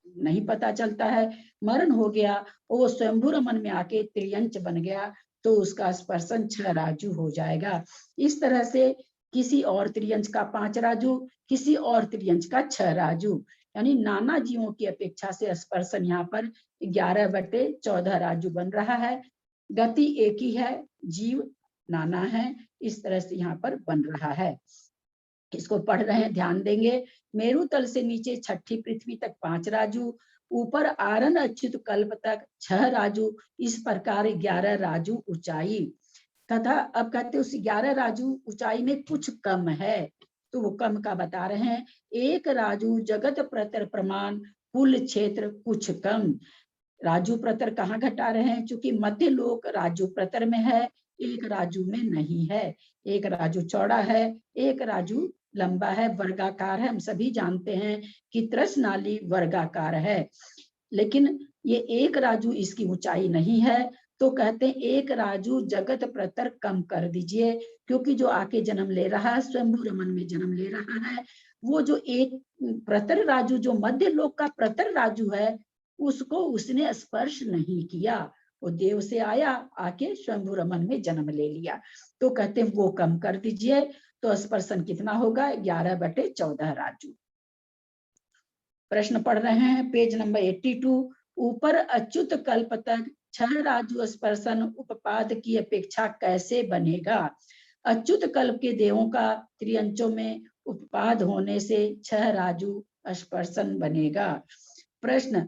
नहीं पता चलता है, मरण हो गया, वो स्वयंभू रमन में आके त्रियंच बन गया, तो उसका स्पर्शन 6 राजू हो जाएगा। इस तरह से किसी और त्रियंच का 5 राजू, किसी और त्रियंच का 6 राजू, यानी नाना जीवों की अपेक्षा से स्पर्शन यहाँ पर 11/14 राजू बन रहा है। गति एक ही है, जीव नाना है, इस तरह से यहाँ पर बन रहा है। इसको पढ़ रहे हैं, ध्यान देंगे। मेरु तल से नीचे छठी पृथ्वी तक 5 राजू, ऊपर आरन अच्युत कल्प तक 6 राजू, इस प्रकार 11 राजू ऊंचाई तथा अब कहते उस 11 राजू ऊंचाई में कुछ कम है, तो वो कम का बता रहे हैं। 1 राजू जगत प्रतर प्रमाण, कुल क्षेत्र कुछ कम। राजू प्रतर कहाँ घटा रहे हैं, क्योंकि मध्य लोक राजू प्रतर में है, 1 राजू में नहीं है। 1 राजू चौड़ा है, 1 राजू लंबा है, वर्गाकार है। हम सभी जानते हैं कि त्रसनाली वर्गाकार है, लेकिन ये 1 राजू इसकी ऊंचाई नहीं है। तो कहते हैं 1 राजू जगत प्रतर कम कर दीजिए, क्योंकि जो आके जन्म ले रहा है, स्वयंभू रमन में जन्म ले रहा है, वो जो 1 प्रतर राजू, जो मध्य लोक का प्रतर राजू है, उसको उसने स्पर्श नहीं किया। वो देव से आया, आके स्वयंभू रमन में जन्म ले लिया। तो कहते हैं वो कम कर दीजिए, तो स्पर्शन कितना होगा, 11/14 राजू। प्रश्न पढ़ रहे हैं, पेज नंबर 82। ऊपर अच्युत कल्प तक 6 राजू स्पर्शन उपपाद की अपेक्षा कैसे बनेगा? अच्युत कल्प के देवों का त्रियंचों में उपपाद होने से 6 राजू स्पर्शन बनेगा। प्रश्न,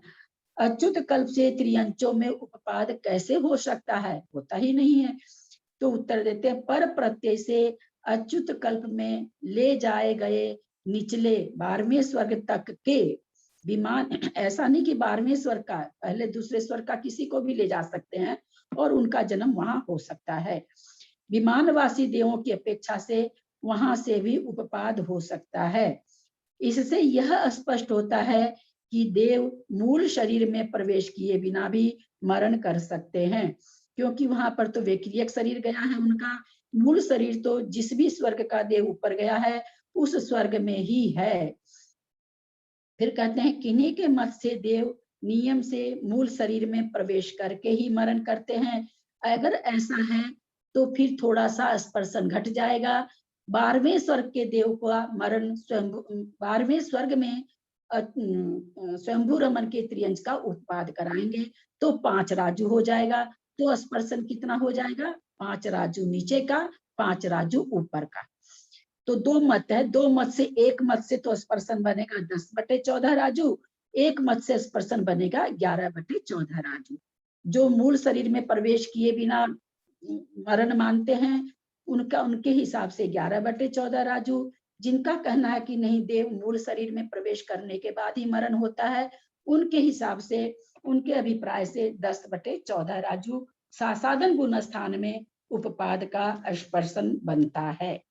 अच्युत कल्प से त्रियंचों में उपपाद कैसे हो सकता है? होता ही नहीं है। तो उत्तर देते हैं, पर प्रत्यय से अच्युत कल्प में ले जाए गए निचले 12वें स्वर्ग तक के विमान, ऐसा नहीं कि 12वें स्वर्ग का, पहले दूसरे स्वर्ग का किसी को भी ले जा सकते हैं और उनका जन्म वहां हो सकता है। विमानवासी देवों की अपेक्षा से वहां से भी उपपाद हो सकता है। इससे यह स्पष्ट होता है कि देव मूल शरीर में प्रवेश किए बिना भी मरण कर सकते हैं, क्योंकि वहां पर तो वैक्रियक शरीर गया है, उनका मूल शरीर तो जिस भी स्वर्ग का देव ऊपर गया है उस स्वर्ग में ही है। फिर कहते हैं, किन्हीं के मत से देव नियम से मूल शरीर में प्रवेश करके ही मरण करते हैं। अगर ऐसा है तो फिर थोड़ा सा स्पर्शन घट जाएगा। 12वें स्वर्ग के देव का मरण 12वें स्वर्ग में स्वयंभू रमन के त्रियंश का उत्पाद कराएंगे, तो 5 राजू हो जाएगा। तो स्पर्शन कितना हो जाएगा, 5 राजू नीचे का, 5 राजू ऊपर का। तो 2 मत है, 2 मत से एक मत से तो स्पर्शन बनेगा 10/14 राजू, एक मत से स्पर्शन बनेगा 11/14 राजू। जो मूल शरीर में प्रवेश किए बिना मरण मानते हैं, उनके हिसाब से 11/14 राजू। जिनका कहना है कि नहीं, देव मूल शरीर में प्रवेश करने के बाद ही मरण होता है, उनके हिसाब से, उनके अभिप्राय से 10/14 राजू सासादन गुण स्थान में उपपाद का स्पर्शन बनता है।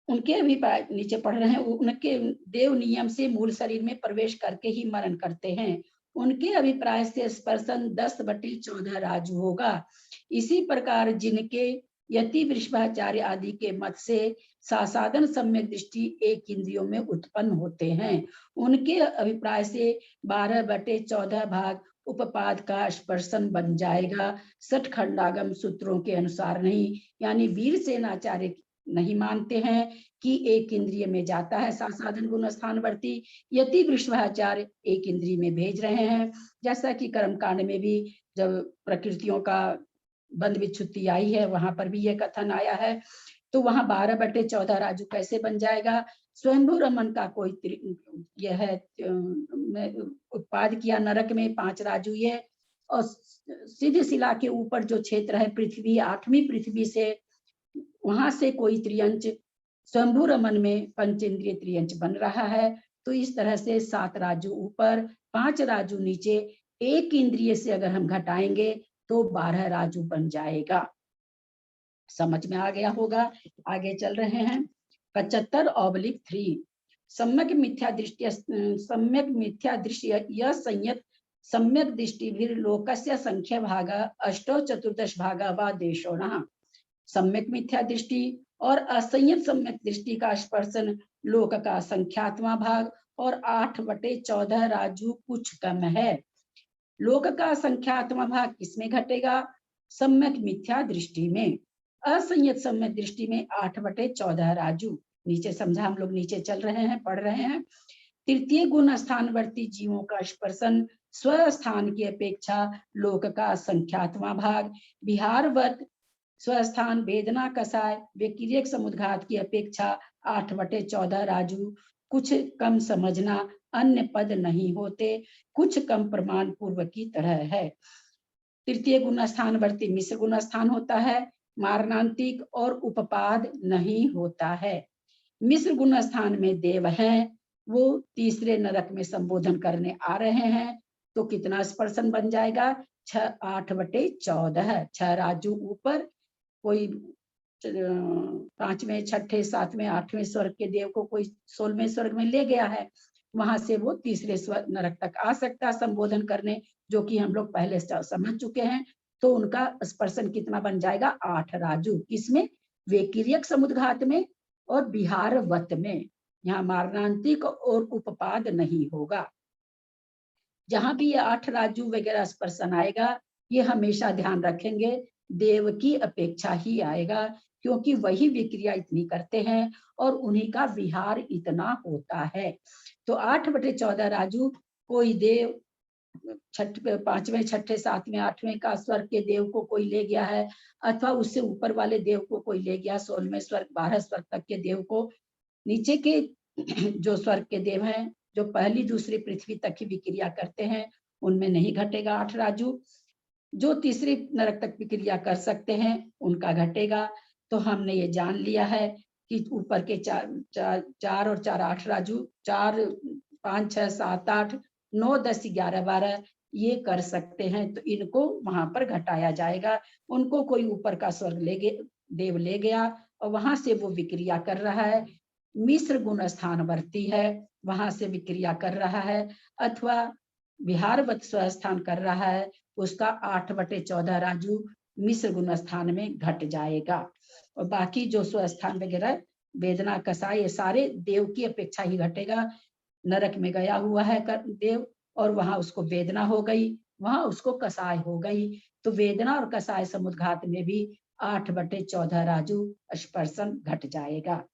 उनके अभिप्राय नीचे पढ़ रहे हैं, उनके देव नियम से मूल शरीर में प्रवेश करके ही मरण करते हैं। उनके अभिप्राय से स्पर्शन 10/14 राजू होगा। इसी प्रकार जिनके यति वृषभाचार्य आदि के मत से सासादन सम्यक दृष्टि एक इंद्रियों में उत्पन्न होते हैं, उनके अभिप्राय से 12/14 भाग उपपाद का स्पर्शन बन जाएगा। सठखंडागम सूत्रों के अनुसार नहीं, यानी वीरसेनाचार्य नहीं मानते हैं कि एक इंद्रिय में जाता है सासादन गुण स्थानवर्ती, यति वृषभाचार्य एक इंद्रिय में भेज रहे हैं। जैसा कि कर्मकांड में भी जब प्रकृतियों का बंध विच्छुत्ति आई है, वहां पर भी यह कथन आया है। तो वहां 12/14 राजू कैसे बन जाएगा? स्वयंभू रमन का कोई यह है उत्पाद किया नरक में 5 राजू ये, और सिद्ध शिला के ऊपर जो क्षेत्र है पृथ्वी, 8वीं पृथ्वी से, वहां से कोई त्रियंच स्वयंभू रमन में पंचेंद्रिय त्रियंच बन रहा है। तो इस तरह से 7 राजू ऊपर, 5 राजू नीचे, एक इंद्रिय से अगर हम घटाएंगे तो 12 राजू बन जाएगा। समझ में आ गया होगा। आगे चल रहे हैं, 75/3 सम्यक मिथ्या दृष्टि यह संयत सम्यक दृष्टि भी लोकस्य संख्या भागा 8 भागा व देशोणः। सम्यक मिथ्या दृष्टि और असंयत सम्यक दृष्टि का स्पर्शन लोक का संख्यात्मक भाग और 8/14 राजू कुछ कम है। लोक का संख्यात्मक भाग किसमें घटेगा? सम्यक मिथ्या दृष्टि में। असंयत सम्यक दृष्टि में 8/14 राजू। नीचे समझा, हम लोग नीचे चल रहे हैं, पढ़ रहे हैं। तृतीय गुण स्थानवर्ती जीवों का स्पर्शन स्वस्थान की अपेक्षा लोक का संख्यातवां भाग, विहारवत स्वस्थान वेदना कसाय व्यतिरेक समुद्घात की अपेक्षा 8/14 राजू, कुछ कम समझना, अन्य पद नहीं होते, कुछ कम प्रमाण पूर्व की तरह है। तृतीय गुण स्थानवर्ती मिश्र गुण स्थान होता है, मारणांतिक और उपपाद नहीं होता है। मिश्र गुण स्थान में देव हैं, वो तीसरे नरक में संबोधन करने आ रहे हैं, तो कितना स्पर्शन बन जाएगा? 6/8/14, 6 राजू ऊपर, कोई 5वें 6ठे 7वें 8वें स्वर्ग के देव को कोई 16वें स्वर्ग में ले गया है, वहां से वो तीसरे स्वर्ग नरक तक आ सकता है संबोधन करने, जो कि हम लोग पहले समझ चुके हैं। तो उनका स्पर्शन कितना बन जाएगा? 8 राजू। किसमें? वेकिरियक समुद्घात में और विहारवत में। यहाँ मारणांतिक और उपपाद नहीं होगा। जहां भी ये 8 राजू वगैरह स्पर्शन आएगा, ये हमेशा ध्यान रखेंगे देव की अपेक्षा ही आएगा, क्योंकि वही विक्रिया इतनी करते हैं और उन्हीं का विहार इतना होता है। तो 8/14 राजू कोई देव 5वें 6ठे 7वें 8वें का स्वर्ग के देव को कोई ले गया है, अथवा उससे ऊपर वाले देव को कोई ले गया, 16वें स्वर्ग 12 स्वर्ग तक के देव को। नीचे के जो स्वर्ग के देव हैं, जो पहली दूसरी पृथ्वी तक ही विक्रिया करते हैं, उनमें नहीं घटेगा 8 राजू। जो तीसरी नरक तक विक्रिया कर सकते हैं उनका घटेगा। तो हमने ये जान लिया है कि ऊपर के 4 और 4 8 राजू, 4 5 6 7 8 9 10 11 12 ये कर सकते हैं, तो इनको वहां पर घटाया जाएगा। उनको कोई ऊपर का स्वर्ग देव ले गया और वहां से वो विक्रिया कर रहा है, मिश्र गुण स्थानवर्ती है, वहां से विक्रिया कर रहा है, अथवा विहारवत स्वस्थान कर रहा है, उसका 8/14 राजू मिश्र गुण स्थान में घट जाएगा। और बाकी जो स्वस्थान वगैरह वेदना कसाय, ये सारे देव की अपेक्षा ही घटेगा। नरक में गया हुआ है देव और वहां उसको वेदना हो गई, वहां उसको कसाय हो गई, तो वेदना और कसाय समुद्घात में भी 8/14 राजू स्पर्शन घट जाएगा।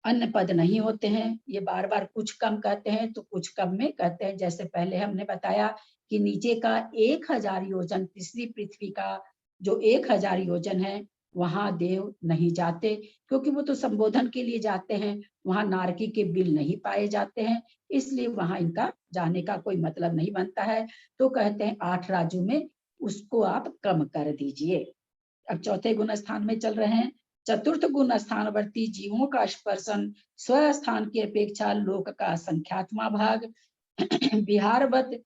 अन्य पद नहीं होते हैं। ये बार बार कुछ कम कहते हैं तो कुछ कम में कहते हैं। जैसे पहले हमने बताया कि नीचे का 1000 योजन, तीसरी पृथ्वी का जो 1000 योजन है, वहां देव नहीं जाते, क्योंकि वो तो संबोधन के लिए जाते हैं, वहां नारकी के बिल नहीं पाए जाते हैं, इसलिए वहां इनका जाने का कोई मतलब नहीं बनता है। तो कहते हैं 8 राजू में उसको आप कम कर दीजिए। अब चौथे गुण स्थान में चल रहे हैं। चतुर्थ गुण स्थानवर्ती जीवों का स्पर्शन स्वस्थान की अपेक्षा लोक का संख्यात्मा भाग, विहारवत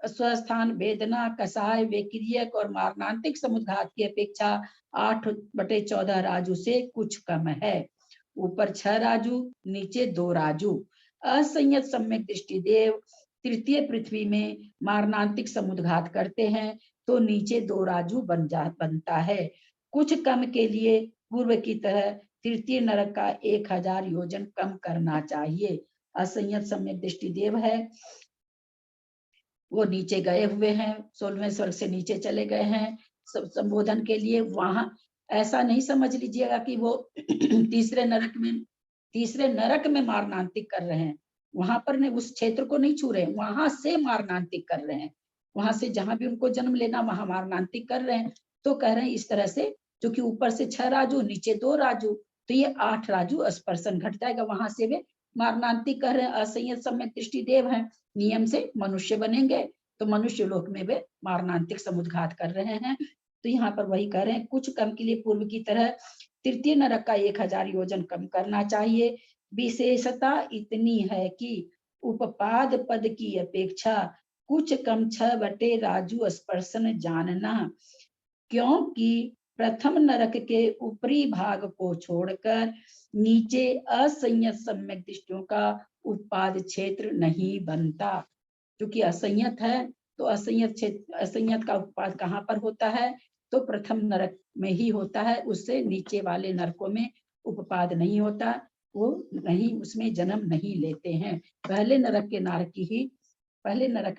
स्वस्थान वेदना कसाय वेक्रियक और मारणांतिक समुद्घात की अपेक्षा 8/14 राजू से कुछ कम है। ऊपर 6 राजू, नीचे 2 राजू। असंयत सम्यक दृष्टि देव तृतीय पृथ्वी में मारणांतिक समुद्घात करते हैं, तो नीचे 2 राजू बनता है। कुछ कम के लिए पूर्व की तरह तृतीय नरक का 1000 योजन कम करना चाहिए। असंयत सम्यक दृष्टि देव है, वो नीचे गए हुए हैं, 16वें स्वर्ग से नीचे चले गए हैं संबोधन के लिए। वहां ऐसा नहीं समझ लीजिएगा कि वो तीसरे नरक में मारणांतिक कर रहे हैं, वहां पर नहीं, उस क्षेत्र को नहीं छू रहे हैं, वहां से मारणांतिक कर रहे हैं, वहां से जहां भी उनको जन्म लेना वहां मारणांतिक कर रहे हैं। तो कह रहे हैं इस तरह से, जो कि ऊपर से 6 राजू नीचे 2 राजू, तो ये 8 राजू स्पर्शन घट जाएगा, वहां से वे मारणांतिक कर रहे हैं। असंयत सम्यक दृष्टि देव है, नियम से मनुष्य बनेंगे तो मनुष्य लोक में वे मारणांतिक समुद्घात कर रहे हैं। तो यहाँ पर वही कह रहे हैं, कुछ कम के लिए पूर्व की तरह तृतीय नरक का 1000 योजन कम करना चाहिए। विशेषता इतनी है कि उपपाद पद की अपेक्षा कुछ कम 6 राजू स्पर्शन जानना, क्योंकि प्रथम नरक के ऊपरी भाग को छोड़कर नीचे असंयत सम्यक दृष्टियों का उत्पाद क्षेत्र नहीं बनता। क्योंकि असंयत है तो असंयत का उत्पाद कहाँ पर होता है? तो प्रथम नरक में ही होता है, उससे नीचे वाले नरकों में उपपाद नहीं होता, वो नहीं, उसमें जन्म नहीं लेते हैं। पहले नरक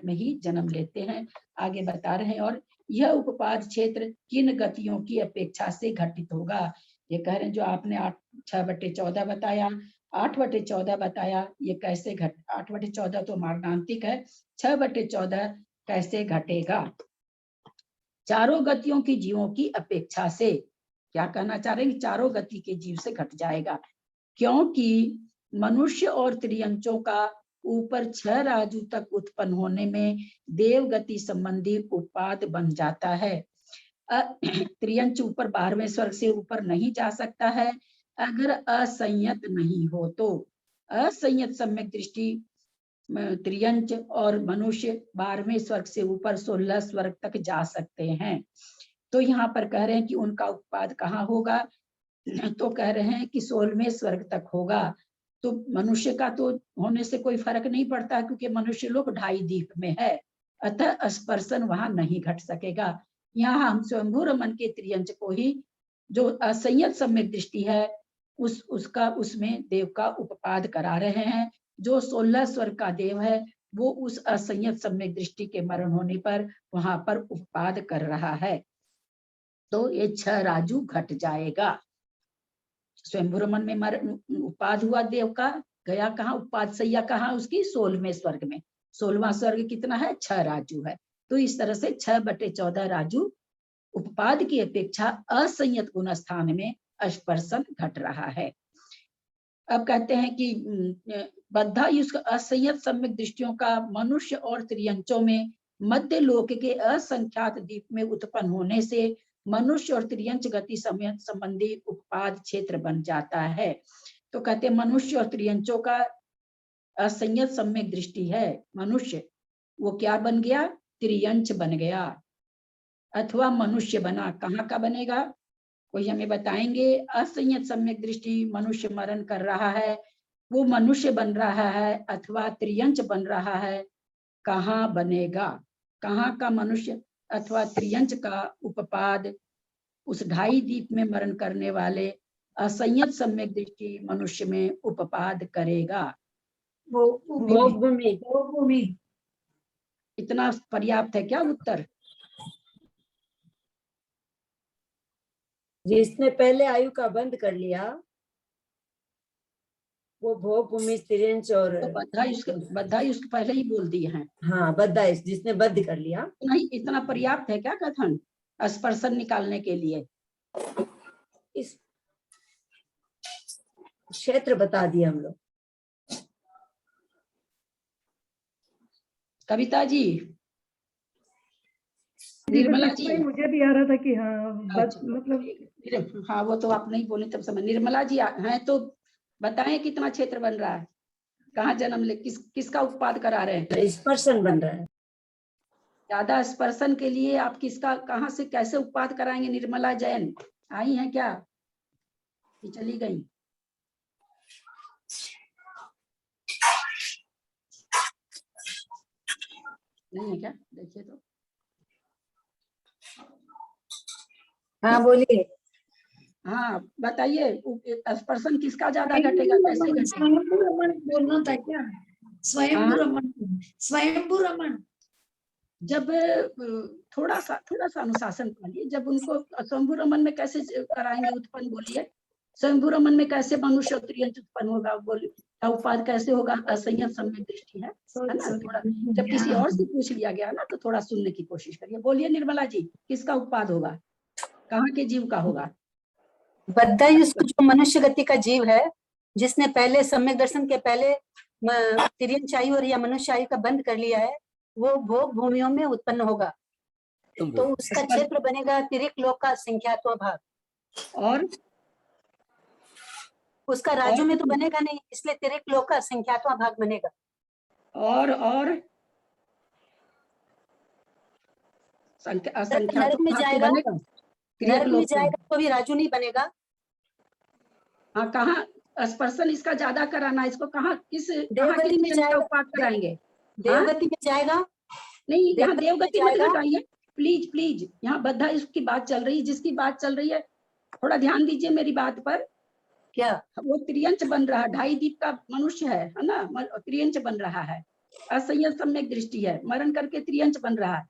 में ही जन्म लेते हैं। आगे बता रहे हैं, और यह उपपाद क्षेत्र किन गतियों की अपेक्षा से घटित होगा? ये कह रहे हैं जो आपने 6/14 बताया, 8/14 बताया ये कैसे घट, 8/14 तो मार्गांतिक है, 6/14 कैसे घटेगा। चारों गतियों की जीवों की अपेक्षा से, क्या कहना चाह रहे हैं, चारों गति के जीव से घट जाएगा, क्योंकि मनुष्य और त्रियंचों का ऊपर 6 राजू तक उत्पन्न होने में देवगति संबंधी उपाद बन जाता है। त्रियंच ऊपर 12वें स्वर्ग से ऊपर नहीं जा सकता है अगर असंयत नहीं हो तो। असंयत सम्यक दृष्टि त्रियंच और मनुष्य 12वें स्वर्ग से ऊपर 16 स्वर्ग तक जा सकते हैं। तो यहाँ पर कह रहे हैं कि उनका उत्पाद कहाँ होगा, तो कह रहे हैं कि 16वें स्वर्ग तक होगा। तो मनुष्य का तो होने से कोई फर्क नहीं पड़ता क्योंकि मनुष्य लोग 2.5 दीप में है, अतः स्पर्शन वहां नहीं घट सकेगा। यहाँ हम स्वयंभू रमन के त्रियंच को ही, जो असंयत सम्यक दृष्टि है, उसका उसमें देव का उपपाद करा रहे हैं। जो 16 स्वर्ग का देव है वो उस असंयत सम्यक दृष्टि के मरण होने पर वहां पर उपपाद कर रहा है। तो ये 6 राजू घट जाएगा। स्वयंभू रमन में उपाद हुआ देव का, गया कहाँ, उपाद सैया कहाँ उसकी, 16वें स्वर्ग में। 16वां स्वर्ग कितना है, 6 राजू है। तो इस तरह से 6/14 राजू उपपाद की अपेक्षा असंयत गुण स्थान में स्पर्शन घट रहा है। अब कहते हैं कि बद्धायुष्क असंयत सम्यक दृष्टियों का मनुष्य और त्रियंचों में मध्य लोक के असंख्यात द्वीप में उत्पन्न होने से मनुष्य और त्रियंच गति संबंधी उपपाद क्षेत्र बन जाता है। तो कहते हैं मनुष्य और त्रियंचों का असंयत सम्यक दृष्टि है मनुष्य, वो क्या बन गया, त्रियंच बन गया अथवा मनुष्य बना। कहाँ का बनेगा, कोई हमें बताएंगे। असंयत सम्यक दृष्टि मनुष्य मरण कर रहा है, वो मनुष्य बन रहा है अथवा त्रियंच बन रहा है, कहाँ बनेगा, कहाँ का मनुष्य अथवा त्रियंच का उपपाद उस 2.5 दीप में मरण करने वाले असंयत सम्यक दृष्टि मनुष्य में उपपाद करेगा। भोगभूमि। इतना पर्याप्त है क्या उत्तर? जिसने पहले आयु का बंद कर लिया वो भोग भूमि त्रियंच और तो बधाई उसके पहले ही बोल दिए हैं। हाँ, बद्धा, जिसने बद्ध कर लिया। नहीं, इतना पर्याप्त है क्या कथन स्पर्शन निकालने के लिए? इस क्षेत्र बता दिया हम लोग। कविता जी, निर्मला जी, मुझे भी आ रहा था कि हाँ अच्छा, मतलब हाँ वो तो आप नहीं बोले तब समझ। निर्मला जी हैं तो बताएं कितना क्षेत्र बन रहा है, कहाँ जन्म ले, किसका उत्पाद करा रहे हैं? स्पर्शन बन रहा है। ज्यादा स्पर्शन के लिए आप किसका, कहाँ से कैसे उत्पाद कराएंगे? निर्मला जैन आई हैं क्या कि चली गई? नहीं है क्या, देखिए तो। हाँ बोलिए। हाँ बताइए, स्पर्शन किसका ज्यादा घटेगा, कैसे घटेगा? स्वयंभू रमन बोलना था क्या? स्वयंभू रमन, स्वयंभू रमन। जब थोड़ा सा अनुशासन पालिए, जब उनको स्वयंभू रमन में कैसे कराएंगे उत्पन्न, बोलिए। स्वयंभू रमन में कैसे मनुष्य और त्रियंच उत्पन्न होगा, बोलिए। उपाद कैसे होगा, असंयत सम्यक दृष्टि है ना। थोड़ा जब किसी और से पूछ लिया गया ना तो थोड़ा सुनने की कोशिश करिए। बोलिए निर्मला जी, किसका उत्पाद होगा, कहाँ के जीव का होगा? बद्धायुष्क जो मनुष्य गति का जीव है, जिसने पहले सम्यक दर्शन के पहले तिर्यंच आयु और या मनुष्य आयु का बंद कर लिया है, वो भोग भूमियों में उत्पन्न होगा। तो उसका क्षेत्र बनेगा तिरिक लोक का संख्यात्वा भाग, और उसका राज्यों में तो बनेगा नहीं, इसलिए तिरिक लोक का संख्यात्वा भाग बनेगा। और नरक में जाएगा, नरक में जाएगा तो भी राजू नहीं बनेगा। हाँ, कहाँ स्पर्शन इसका ज्यादा कराना, इसको कहाँ, किस देवगति में जाएगा, उपपाद कराएंगे? देवगति में जाएगा। नहीं, यहाँ देवगति मत घटाइए प्लीज। यहाँ बद्धा इसकी बात चल रही है, जिसकी बात चल रही है थोड़ा ध्यान दीजिए मेरी बात पर। क्या वो त्रियंच बन रहा है, 2.5 दीप का मनुष्य है ना, त्रियंच बन रहा है, असंयत सम्यक दृष्टि है, मरण करके त्रियंच बन रहा है।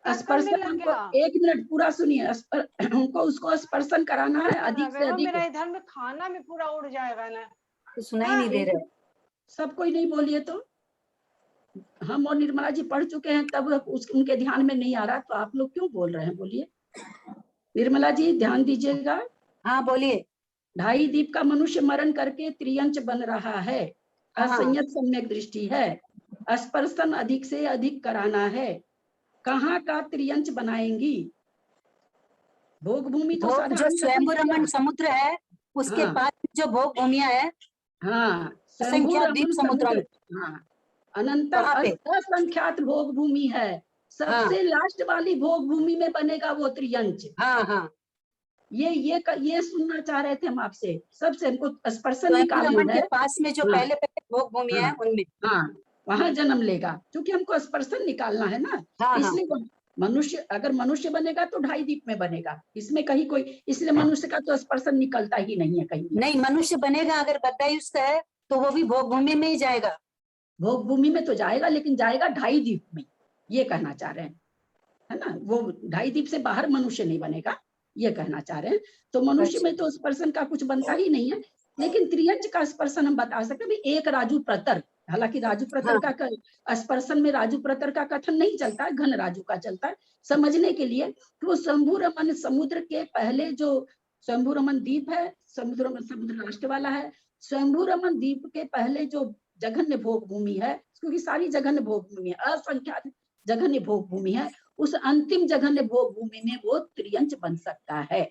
स्पर्शन हमको, 1 मिनट पूरा सुनिए, हमको उसको स्पर्शन कराना है अधिक से अधिक। मेरा इधर में खाना में पूरा उड़ जाएगा ना। तो सुनाई हाँ, नहीं दे एक रहा है। सब कोई नहीं बोलिए तो। हम और निर्मला जी पढ़ चुके हैं, तब उनके ध्यान में नहीं आ रहा, तो आप लोग क्यों बोल रहे हैं? बोलिए निर्मला जी, ध्यान दीजिएगा। हाँ बोलिए। ढाई दीप का मनुष्य मरण करके त्रियंच बन रहा है। हाँ। असंयत सम्यक दृष्टि है। स्पर्शन अधिक से अधिक कराना है। कहाँ का त्रियंच बनाएंगी? भोग भूमि तो भोग जो साधारण स्वयंभू लकड़ी रमन है। समुद्र है, उसके हाँ पास जो भोग भूमिया है, हाँ, स्वयंभू असंख्यात द्वीप रमन समुद्रों समुद्र। में, हाँ, अनंतर वहां पे। असंख्यात भोग भूमि है। हाँ सबसे लास्ट वाली भोग भूमि में बनेगा वो त्रियंच। हाँ हाँ। ये सुनना चाह रहे थे हम आपसे, सबसे हमको स्पर्शन स्वयंभू रमन निकालना के है। पास में जो हाँ पहले पहले भोग भूमिया है हाँ उनमें। हाँ, वहां जन्म लेगा, क्योंकि हमको स्पर्शन निकालना है ना। हाँ हाँ। इसलिए मनुष्य, अगर मनुष्य बनेगा तो ढाई दीप में बनेगा, इसमें कहीं कोई, इसलिए मनुष्य का तो स्पर्शन निकलता ही नहीं है कहीं भी। नहीं, मनुष्य बनेगा अगर बद्धायुष्ट है तो वो भी भोग भूमि में ही जाएगा। भोग भूमि में तो जाएगा, लेकिन जाएगा ढाई दीप में, ये कहना चाह रहे हैं, है ना। वो ढाई दीप से बाहर मनुष्य नहीं बनेगा, ये कहना चाह रहे हैं। तो मनुष्य में तो स्पर्शन का कुछ बनता ही नहीं है, लेकिन त्रियंच का स्पर्शन हम बता सकते हैं। एक राजू प्रतर, हालांकि राजू प्रतर हाँ। का स्पर्शन में राजू प्रतर का कथन नहीं चलता है, घन राजू का चलता है। समझने के लिए कि वो शंभु रमन समुद्र के पहले जो शंभु रमन द्वीप है, समुद्र राष्ट्र वाला है। शंभु रमन द्वीप के पहले जो जघन्य भोग भूमि है, क्योंकि सारी जघन्य भोग भूमि है, असंख्यात जघन्य भोग भूमि है, उस अंतिम जघन्य भोग भूमि में वो त्रियंच बन सकता है।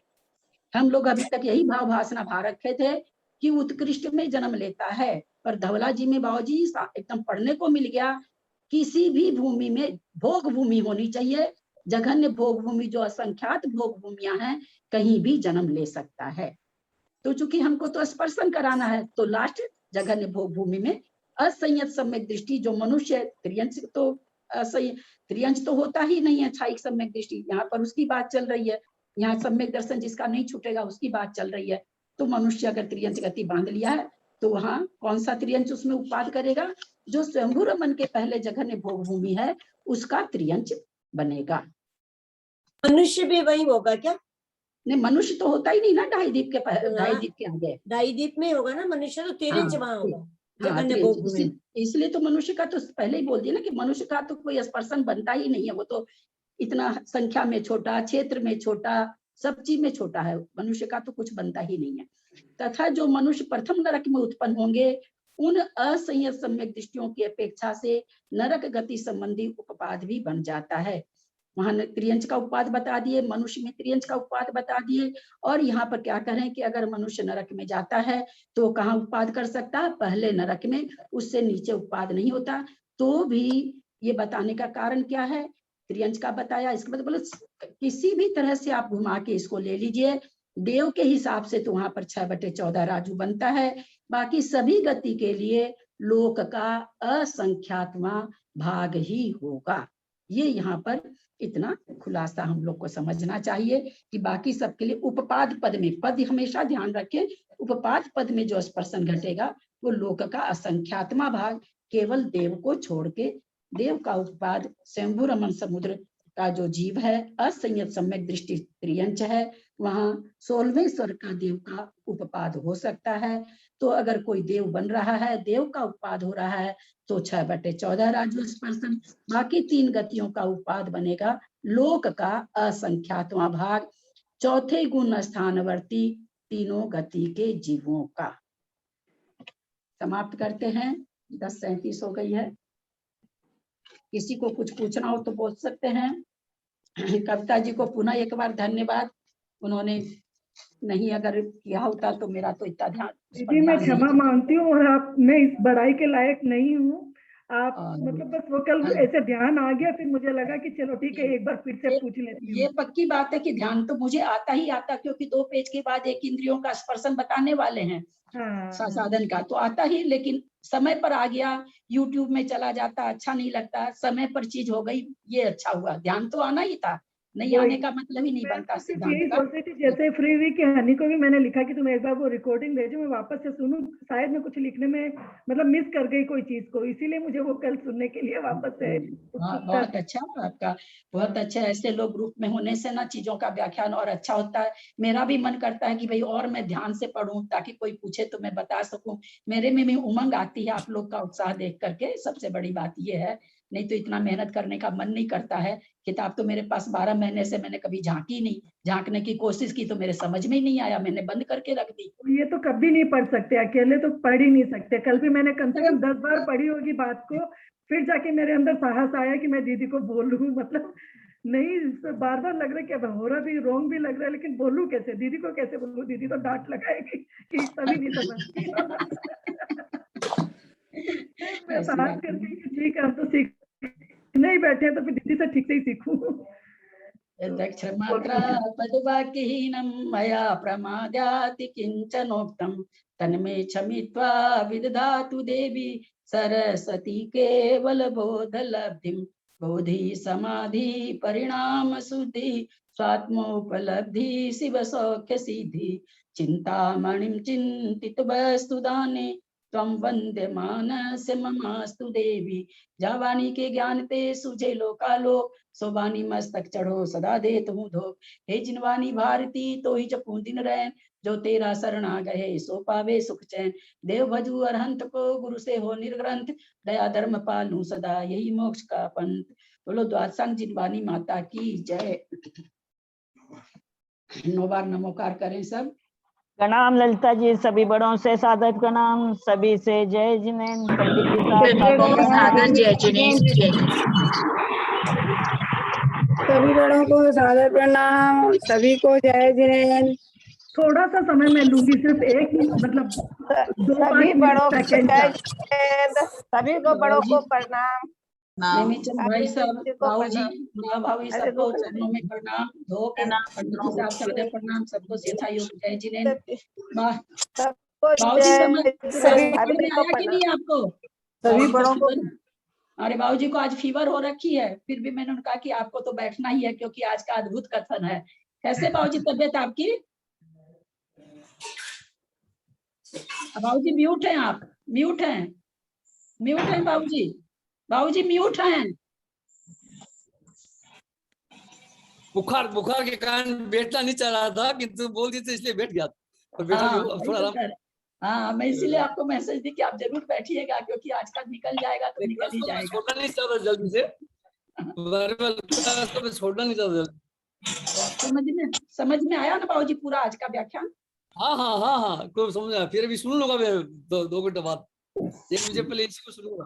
हम लोग अभी तक यही भाव भाषणा भा रखे थे कि उत्कृष्ट में जन्म लेता है, पर धवला जी में बाबूजी एकदम पढ़ने को मिल गया, किसी भी भूमि में भोग भूमि होनी चाहिए। जघन्य भोग भूमि जो असंख्यात भोग भूमियां हैं, कहीं भी जन्म ले सकता है। तो चूंकि हमको तो स्पर्शन कराना है, तो लास्ट जघन्य भोग भूमि में असंयत सम्यक दृष्टि जो मनुष्य, त्रियंच तो त्रियंच तो होता ही नहीं है। क्षायिक सम्यक दृष्टि यहाँ पर उसकी बात चल रही है, यहाँ सम्यक दर्शन जिसका नहीं छूटेगा उसकी बात चल रही है। तो मनुष्य अगर त्रियंच गति बांध लिया है, तो वहां कौन सा त्रियंच उसमें उत्पाद करेगा? जो स्वयंभू रमन के पहले जघन्य भोग भूमि है, उसका त्रियंच बनेगा। मनुष्य भी वही होगा क्या? नहीं, मनुष्य तो होता ही नहीं ना ढाई दीप के ढाई हाँ, दीप के आगे। ढाई दीप में होगा ना मनुष्य, तो तिरंज वहां होगा हाँ, जघन्य भोग भूमि में। इसलिए तो मनुष्य का तो पहले ही बोल दिया ना कि मनुष्य का तो कोई स्पर्शन बनता ही नहीं है। वो तो इतना संख्या में छोटा, क्षेत्र में छोटा, सब चीज में छोटा है, मनुष्य का तो कुछ बनता ही नहीं है। तथा जो मनुष्य प्रथम नरक में उत्पन्न होंगे, उन असंयत सम्यक दृष्टियों की अपेक्षा से नरक गति संबंधी उपपाद भी बन जाता है। वहां त्रियंच का उपपाद बता दिए, मनुष्य में त्रियंच का उपपाद बता दिए, और यहाँ पर क्या करें कि अगर मनुष्य नरक में जाता है तो कहाँ उपपाद कर सकता है? पहले नरक में, उससे नीचे उपपाद नहीं होता। तो भी ये बताने का कारण क्या है? त्रियंच का बताया, इसके बाद बोले किसी भी तरह से आप घुमा के इसको ले लीजिए, देव के हिसाब से तो वहां पर 6/14 राजू बनता है। बाकी सभी गति के लिए लोक का असंख्यातवां भाग ही होगा। ये यहाँ पर इतना खुलासा हम लोग को समझना चाहिए कि बाकी सबके लिए उपपाद पद में, पद हमेशा ध्यान रखें, उपपाद पद में जो स्पर्शन घटेगा वो लोक का असंख्यात्मा भाग, केवल देव को छोड़ के। देव का उपपाद शंभु रमन समुद्र का जो जीव है, असंयत सम्यक दृष्टि त्रियंच है, वहां 16वें स्वर्ग का देव का उपपाद हो सकता है। तो अगर कोई देव बन रहा है, देव का उपपाद हो रहा है, तो 6/14 राजू स्पर्शन, बाकी 3 गतियों का उपपाद बनेगा लोक का असंख्यातवां भाग, चौथे गुण स्थानवर्ती तीनों गति के जीवों का। समाप्त करते हैं, 10:37 हो गई है। किसी को कुछ पूछना हो तो पूछ सकते हैं। कविता जी को पुनः एक बार धन्यवाद, उन्होंने नहीं अगर किया होता तो मेरा तो इतना ध्यान जी मैं क्षमा मांगती हूँ, और आप, मैं इस बड़ाई के लायक नहीं हूँ। आप मतलब बस वो कल ऐसे ध्यान आ गया, फिर मुझे लगा कि चलो ठीक है एक बार फिर से पूछ लेती हूँ। ये पक्की बात है कि ध्यान तो मुझे आता ही आता, क्योंकि 2 पेज के बाद 1 इंद्रियों का स्पर्शन बताने वाले हैं। हाँ, साधन का तो आता ही, लेकिन समय पर आ गया, यूट्यूब में चला जाता, अच्छा नहीं लगता, समय पर चीज हो गई, ये अच्छा हुआ। ध्यान तो आना ही था, नहीं वही। आने का मतलब ही नहीं मैं बनता तो सिर्फ सिद्धांत यही का। सोच रही थी, जैसे फ्री हुई कि हनी को भी मैंने लिखा कि तुम एक बार वो रिकॉर्डिंग भेजो, मैं वापस से सुनूं, शायद मैं कुछ लिखने में मतलब मिस कर गई कोई चीज को, इसीलिए मुझे वो कल सुनने के लिए वापस से हाँ, उत्सुकता बहुत अच्छा आपका, बहुत अच्छा। ऐसे लोग ग्रुप में होने से ना चीजों का व्याख्यान और अच्छा होता है। मेरा भी मन करता है कि भाई और मैं ध्यान से पढूं ताकि कोई पूछे तो मैं बता सकूं। मेरे में भी उमंग आती है आप लोग का उत्साह देख करके, सबसे बड़ी बात ये है। नहीं तो इतना मेहनत करने का मन नहीं करता है। किताब तो मेरे पास 12 महीने से मैंने कभी झांकी नहीं, झांकने की कोशिश की तो मेरे समझ में ही नहीं आया, मैंने बंद करके रख दी। ये तो कभी नहीं पढ़ सकते, अकेले तो पढ़ ही नहीं सकते। कल भी मैंने कम से कम 10 बार पढ़ी होगी बात को, फिर जाके मेरे अंदर साहस आया कि मैं दीदी को बोलूं, मतलब नहीं, बार बार लग रहा है कि अब हो रहा भी, रोंग भी लग रहा है, लेकिन बोलूं कैसे, दीदी को कैसे बोलूं, दीदी तो डांट लगाएगी कि सभी नहीं समझती। मैं ऐसी साहस बात कर नहीं। गई कि ठीक है, हम तो सीखने ही बैठे हैं, तो फिर दीदी से ठीक से ही सीखूं। दक्षमात्रा पदवाक्यहीनं मया प्रमाद्याति किञ्चनोक्तं तन्मे क्षमित्वा विदधातु देवी सरस्वती केवल बोधलब्धिं। बोधि समाधि परिणाम शुद्धि स्वात्मोपलब्धि शिव सौख्य सिद्धि। चिंतामणिं चिंतित वस्तु दाने त्वं वन्द्यमानस्य ममास्तु देवी। जावानी के ज्ञान ते सुझे लोकालोक सोबानी मस्तक चढ़ो सदा दे तुम धो। हे जिनवानी भारती तो ही जपू दिन रैन जो तेरा शरण आ गए सो पावे सुख चैन। देव भजू अरहंत को गुरु से हो निर्ग्रंथ दया धर्म पालू सदा यही मोक्ष का पंथ। बोलो द्वादशांग जिनवानी माता की जय। 9 बार नमोकार करें सब। प्रणाम ललिता जी, सभी बड़ों से सादर प्रणाम, सभी से जय जिनेन्द्र। पंडित जी साहब सादर जय जिनेन्द्र। सभी बड़ों को सादर प्रणाम, सभी को जय जिनेन्द्र। थोड़ा सा समय मैं लूंगी, सिर्फ एक मतलब 2-5 बड़ों को सेकंड जय का। जिनेन्द्र, सभी को बड़ों को प्रणाम। नेमीचंद भाई साहब, जी को बाबू जी, प्रणाम। भाभी अरे सबको रुक चरणों में प्रणाम धो के। पंडित जी साहब सादर प्रणाम, सबको यथा योग जय जिनेन्द्र। सबको बाबू जी समझ जय, समझ सभी में को आया कि नहीं आपको? सभी बाबूजी को बड़ों को फीवर, अरे बाबूजी को आज फीवर हो रखी है, फिर भी मैंने उनका कि आपको तो बैठना ही है क्योंकि आज का अद्भुत कथन है। कैसे बाबूजी तबियत आपकी? बाबूजी म्यूट हैं आप, म्यूट हैं, म्यूट हैं बाबूजी, बाबूजी म्यूट हैं। बुखार के कारण बैठना नहीं चाह रहा था, किंतु बोल दी तो इसलिए बैठ गया और बैठा भी हाँ, थोड़ा आराम। हाँ, मैं इसीलिए आपको मैसेज दी कि आप जरूर बैठिएगा क्योंकि आज का निकल जाएगा तो निकल ही जाएगा। छोड़ना नहीं चाहता जल्दी से, छोड़ना नहीं चाहता जल्दी। समझ में आया ना बाबूजी पूरा आज का व्याख्यान? हाँ हाँ हाँ हाँ, कोई समझ आया। फिर अभी सुन लूंगा मैं 2 घंटे बाद, 1 बजे पहले इसी को सुनूंगा।